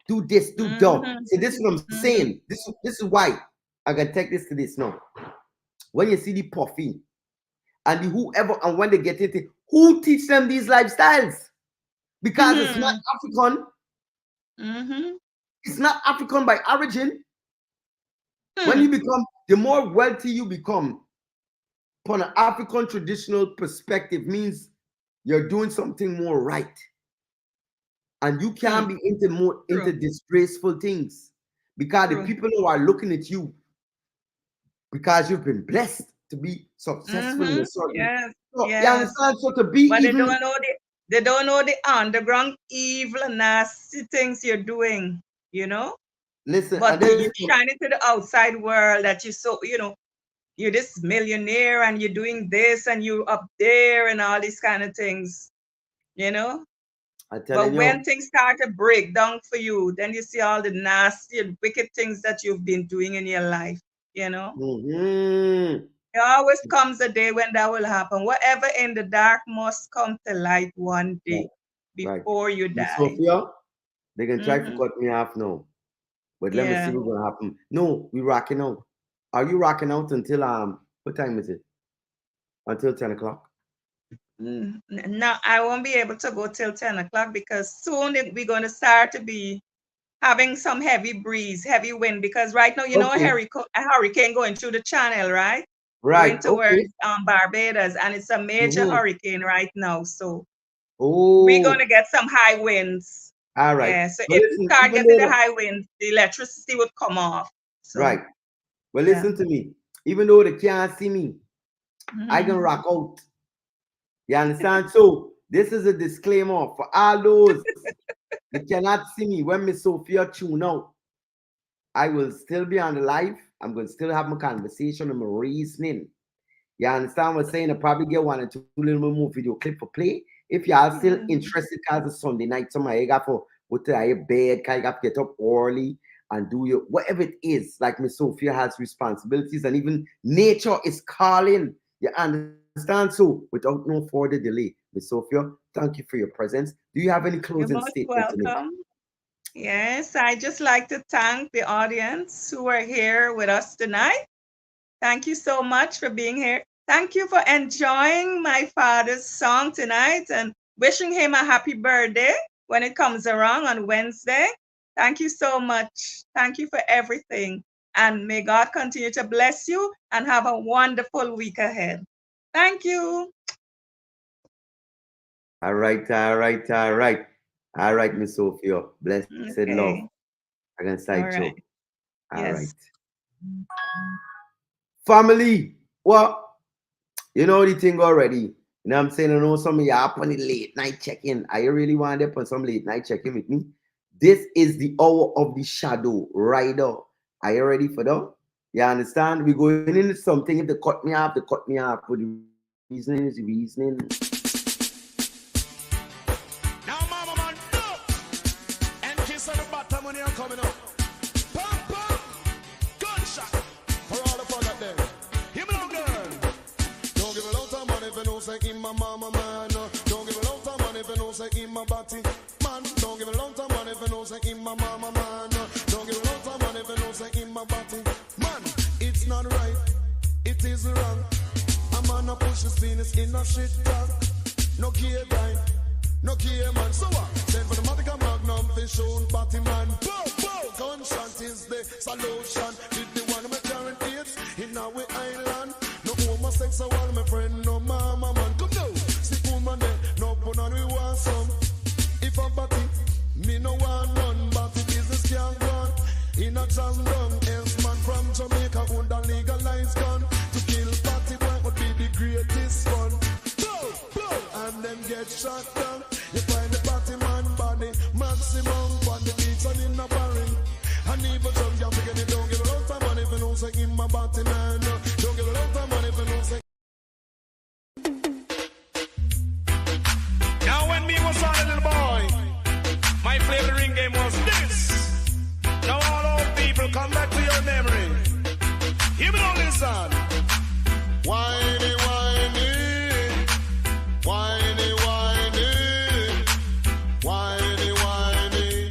do this, do that. So this is what I'm saying. This is why I can take this to this now. When you see the puffy and the whoever and when they get it, who teach them these lifestyles? Because it's not African. It's not African by origin. When you become, the more wealthy you become, from an African traditional perspective, means you're doing something more right. And you can't be into disgraceful things. Because the people who are looking at you, because you've been blessed to be successful in a certain. Yes. So, Yes. you understand? So to be But even, they don't know the underground evil, nasty things you're doing, you know? listen, But and then- you're shining to the outside world that you're so, you're this millionaire and you're doing this and you're up there and all these kind of things, you know? I But tell you, when things start to break down for you, then you see all the nasty and wicked things that you've been doing in your life, you know? There always comes a day when that will happen. Whatever in the dark must come to light one day before you Miss die. Sophia, they can try to cut me off now. But let me Yeah. see what's gonna happen. No, we rocking out. Are you rocking out until what time is it? Until 10 o'clock? No, I won't be able to go till 10 o'clock because soon we're going to start to be having some heavy breeze, heavy wind, because right now, you know, a hurricane going through the channel, right? Right. Going towards Barbados, and it's a major hurricane right now. So we're going to get some high winds. All right. Yeah, so But if listen, we start even getting though the high winds, the electricity would come off. So, right. Well, listen to me. Even though they can't see me, I can Mhm. rock out. You understand? So this is a disclaimer for all those that cannot see me when Miss Sophia tune out. I will still be on the live. I'm going to still have my conversation and my reasoning. You understand what I'm saying? I'll probably get 1 or 2 little more video clip for play. If you are still interested, because it's Sunday night, somebody you got for what to your bed, because you got to get up early and do your whatever it is. Like Miss Sophia has responsibilities, and even nature is calling. You understand? So without no further delay, Miss Sophia, thank you for your presence. Do you have any You're closing most statement to make? welcome. Yes, I just like to thank the audience who are here with us tonight. Thank you so much for being here. Thank you for enjoying my father's song tonight and wishing him a happy birthday when it comes around on Wednesday. Thank you so much. Thank you for everything. And may God continue to bless you and have a wonderful week ahead. Thank you. All right, Miss Sophia. Blessed love. I can say All Joe. right. All Yes. right. Family, well, you know the thing already. You know what I'm saying? I know some of you up on the late night check-in. I really want to put some late night check-in with me. This is the hour of the shadow rider. Are you ready for that? You understand? We're going into something. If they cut me off, they cut me off. But the reasoning is the reasoning. Now, mama man, no! And kiss on the bottom when you're coming up. Pump, pump! Gunshot! For all the fun out there. Hear me now, girl. Don't give a lot of money if you know say in my mama, man. Don't give a lot of money if you know say in my body. Man, don't give a lot of money if you know say in my mama, man. Don't give a lot of money if you know say in my body. Man, it's not right. It is wrong. A man a push his penis in a shit talk. No care, right? No care man, so what? Send for the Matica Magnum, fish on party man. Bow, bow, gunshot is the solution. Did the one with current dates in our island. No homosexual, my friend, no mama man. Come now, see woman there, no put on we want some. If I'm party, me no want none, but the business can't run. In a jam down, else man from Jamaica would legalize gun. To kill party boy would be the greatest fun. Blow, blow, and them get shot down. You find the party man body, maximum on the beach and in a barring. And even some young figure they don't give a lot of money if you don't say in my party man. Don't give a lot of money if you don't say. Now when me was on a little boy, my favorite ring game was this. Now all old people come back to your memory. Hear me on this song. Whiny, whiny, whiny, whiny, whiny, whiny.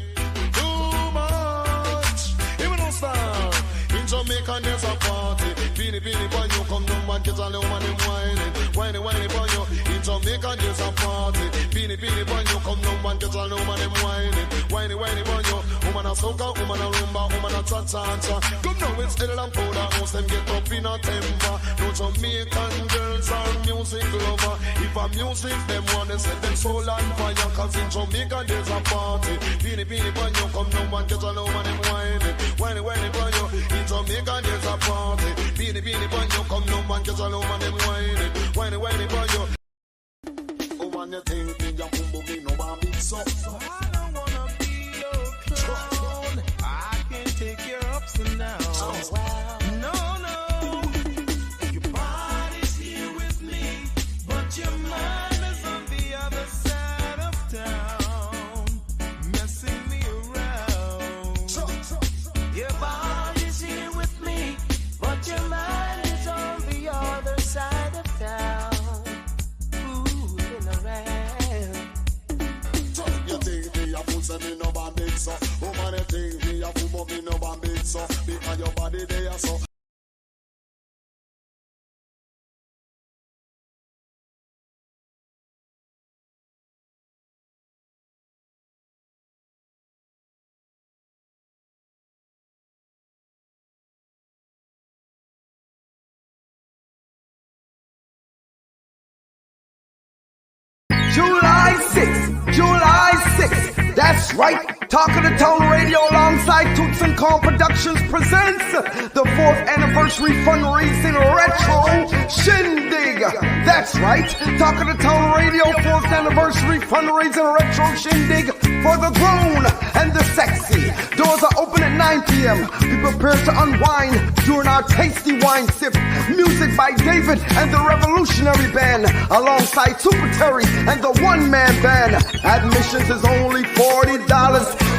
Too much. Hear me on song. In Jamaica there's a party. Beanie, beanie, boy, you come down and get a little money whining. Whiny, whiny, boy, you. In Jamaica there's a party. Beanie, beanie, boy, you come down and get a little money whining. Whiny, whiny, boy, you. Woman a soca, woman a rumba, woman a cha-cha-cha. Come now, it's Edel and Powder House, them get up in a temper. No Jamaican girls are music lover. If a music, them want to set them soul on fire. Cause in Jamaica there's a party. Beanie, beanie, boy, you come now and get a little man and whining. Whiny, whiny, boy, you. In Jamaica there's a party. Beanie, beanie, boy, you come now and get a little man and whining. Whiny, whiny, boy, you. Oh, when you think me, you boom, boom, no one beat so. I don't wanna be your clown. I can take your ups and downs. No, no. Your body's here with me, but your mind is on the other side of town, messing me around. Your body's here with me, but your mind is on the other side of town. You think me a fool, say me no bandit, so woman, you think me a fool, but me no bandit, so because your body there, so. July 6th, July 6th. That's right. Talk of the Town Radio alongside Toots and Call Productions presents the 4th anniversary fundraising retro shindig. That's right. Talk of the Town Radio 4th anniversary fundraising retro shindig for the grown and the sexy. Doors are open at 9 p.m. Be prepared to unwind during our tasty wine sip. Music by David and the Revolutionary Band alongside Super Terry and the one-man band. Admissions is only $40.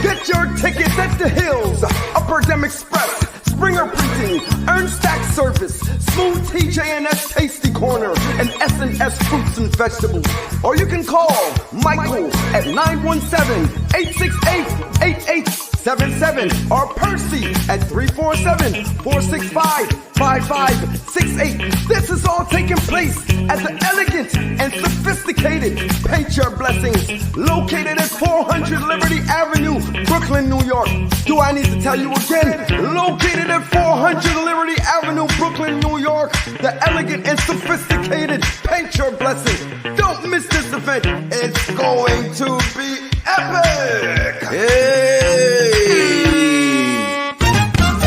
Get your tickets at the Hills, Upper Dem Express, Springer Printing, Ernst Stack Service, Smooth TJ&S Tasty Corner, and S&S Fruits and Vegetables. Or you can call Michael at 917-868-8877 or Percy at 347-465-5568. This is all taking place at the elegant and sophisticated Paint Your Blessings, located at 400 Liberty Avenue, Brooklyn, New York. Do I need to tell you again? Located at 400 Liberty Avenue, Brooklyn, New York. The elegant and sophisticated Paint Your Blessings. Don't miss this event. It's going to be epic. Hey.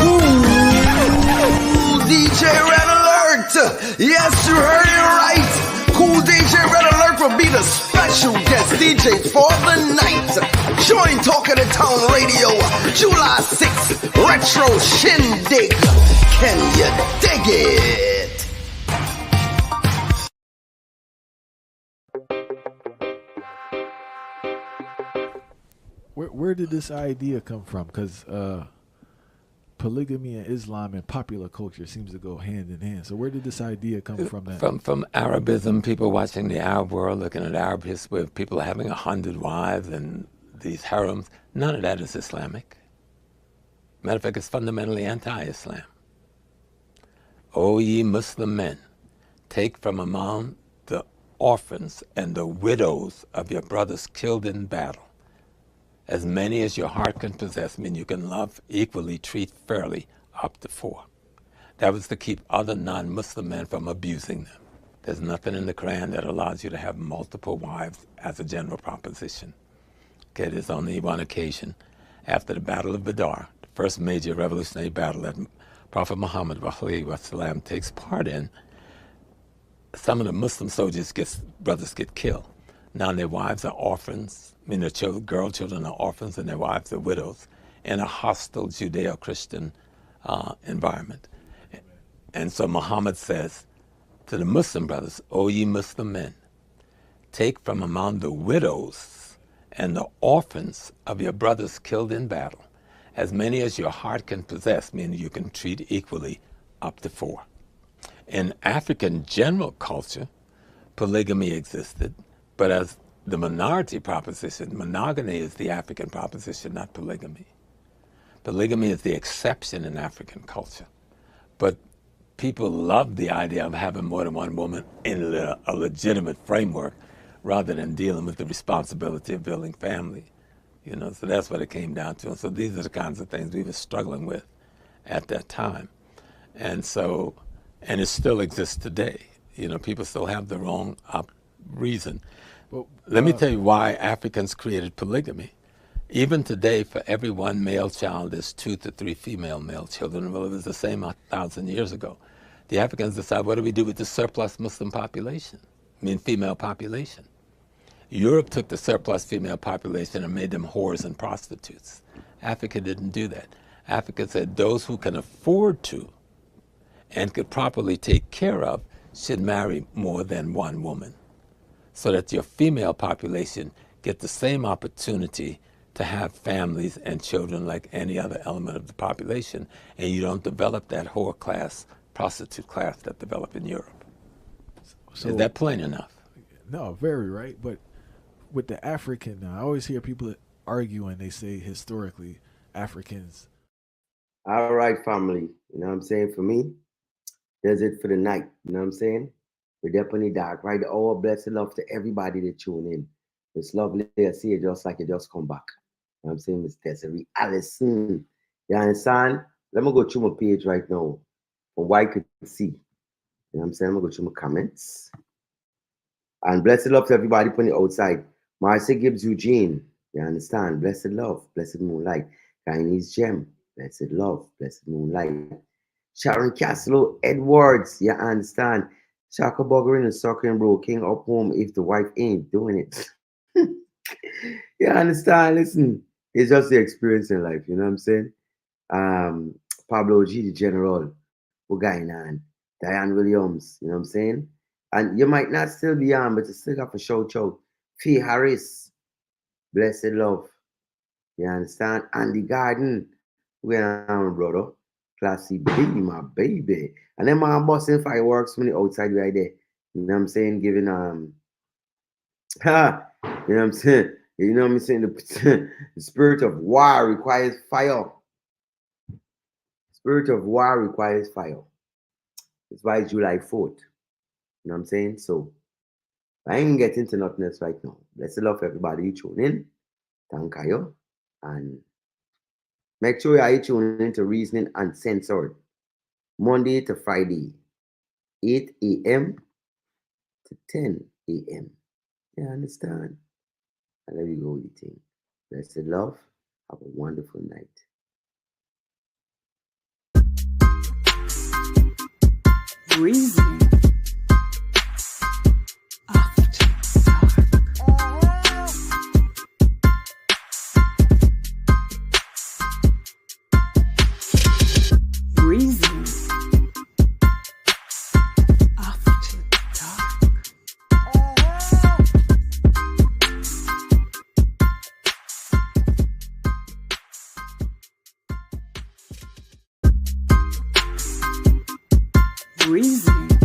Ooh, DJ Red Alert. Yes, you heard it right. Cool DJ Red Alert will be the special guest DJ for the night. Join Talk of the Town Radio, July 6th, Retro Shindig. Can you dig it? Where did this idea come from? Because polygamy and Islam and popular culture seems to go hand in hand. So where did this idea come from? From Arabism, people watching the Arab world, looking at Arab history, people having 100 wives and these harems. None of that is Islamic. Matter of fact, it's fundamentally anti-Islam. O ye Muslim men, take from among the orphans and the widows of your brothers killed in battle, as many as your heart can possess, mean you can love equally, treat fairly, up to 4. That was to keep other non-Muslim men from abusing them. There's nothing in the Quran that allows you to have multiple wives as a general proposition. Okay, there's only one occasion after the Battle of Badr, the first major revolutionary battle that Prophet Muhammad ﷺ takes part in. Some of the Muslim brothers get killed. Now their wives are orphans, their girl children are orphans and their wives are widows in a hostile Judeo-Christian environment. And so Muhammad says to the Muslim brothers, O ye Muslim men, take from among the widows and the orphans of your brothers killed in battle, as many as your heart can possess, meaning you can treat equally, up to 4. In African general culture, polygamy existed, but as the minority proposition, monogamy is the African proposition, not polygamy. Polygamy is the exception in African culture. But people love the idea of having more than one woman in a legitimate framework rather than dealing with the responsibility of building family. So that's what it came down to. And so these are the kinds of things we were struggling with at that time. And it still exists today. People still have the wrong reason. Let me tell you why Africans created polygamy. Even today, for every one male child, there's 2 to 3 female male children. Well, it was the same 1,000 years ago. The Africans decide, what do we do with the surplus Muslim population? Female population. Europe took the surplus female population and made them whores and prostitutes. Africa didn't do that. Africa said those who can afford to and could properly take care of should marry more than one woman, so that your female population get the same opportunity to have families and children like any other element of the population, and you don't develop that whore class, prostitute class that developed in Europe. So, is that plain enough? No, very right. But with the African, I always hear people argue and they say historically Africans. All right, family. You know what I'm saying? For me, that's it for the night. You know what I'm saying? We're definitely dark, right? All blessed love to everybody that tune in. It's lovely to see you just like you just come back. You know what I'm saying? Miss Desiree Allison. You understand? Let me go through my page right now from what I could see. You know what I'm saying? I'm going to go through my comments. And blessed love to everybody from the outside. Marcia Gibbs Eugene. You understand? Blessed love. Blessed moonlight. Chinese Gem. Blessed love. Blessed moonlight. Sharon Castle Edwards. You understand? Shaka buggering and sucking bro. King up home if the wife ain't doing it. You understand? Listen, it's just the experience in life. You know what I'm saying? Pablo G, the General. What going on? Diane Williams. You know what I'm saying? And you might not still be on, but you still got to shout out. Fee Harris. Blessed love. You understand? Andy Garden. We're on, brother. Classy B, my baby. And then my busting fireworks from the outside right there. You know what I'm saying? Giving you know what I'm saying? You know what I'm saying? The spirit of war requires fire. Spirit of war requires fire. That's why it's July 4th. You know what I'm saying? So I ain't getting into nothing else right now. Bless love everybody you tune in. Thank you. And make sure you tune into Reasoning Uncensored. Monday to Friday, 8 a.m. to 10 a.m. You understand? I let you go with the thing. Blessed love. Have a wonderful night. Reasoning. Reasoning.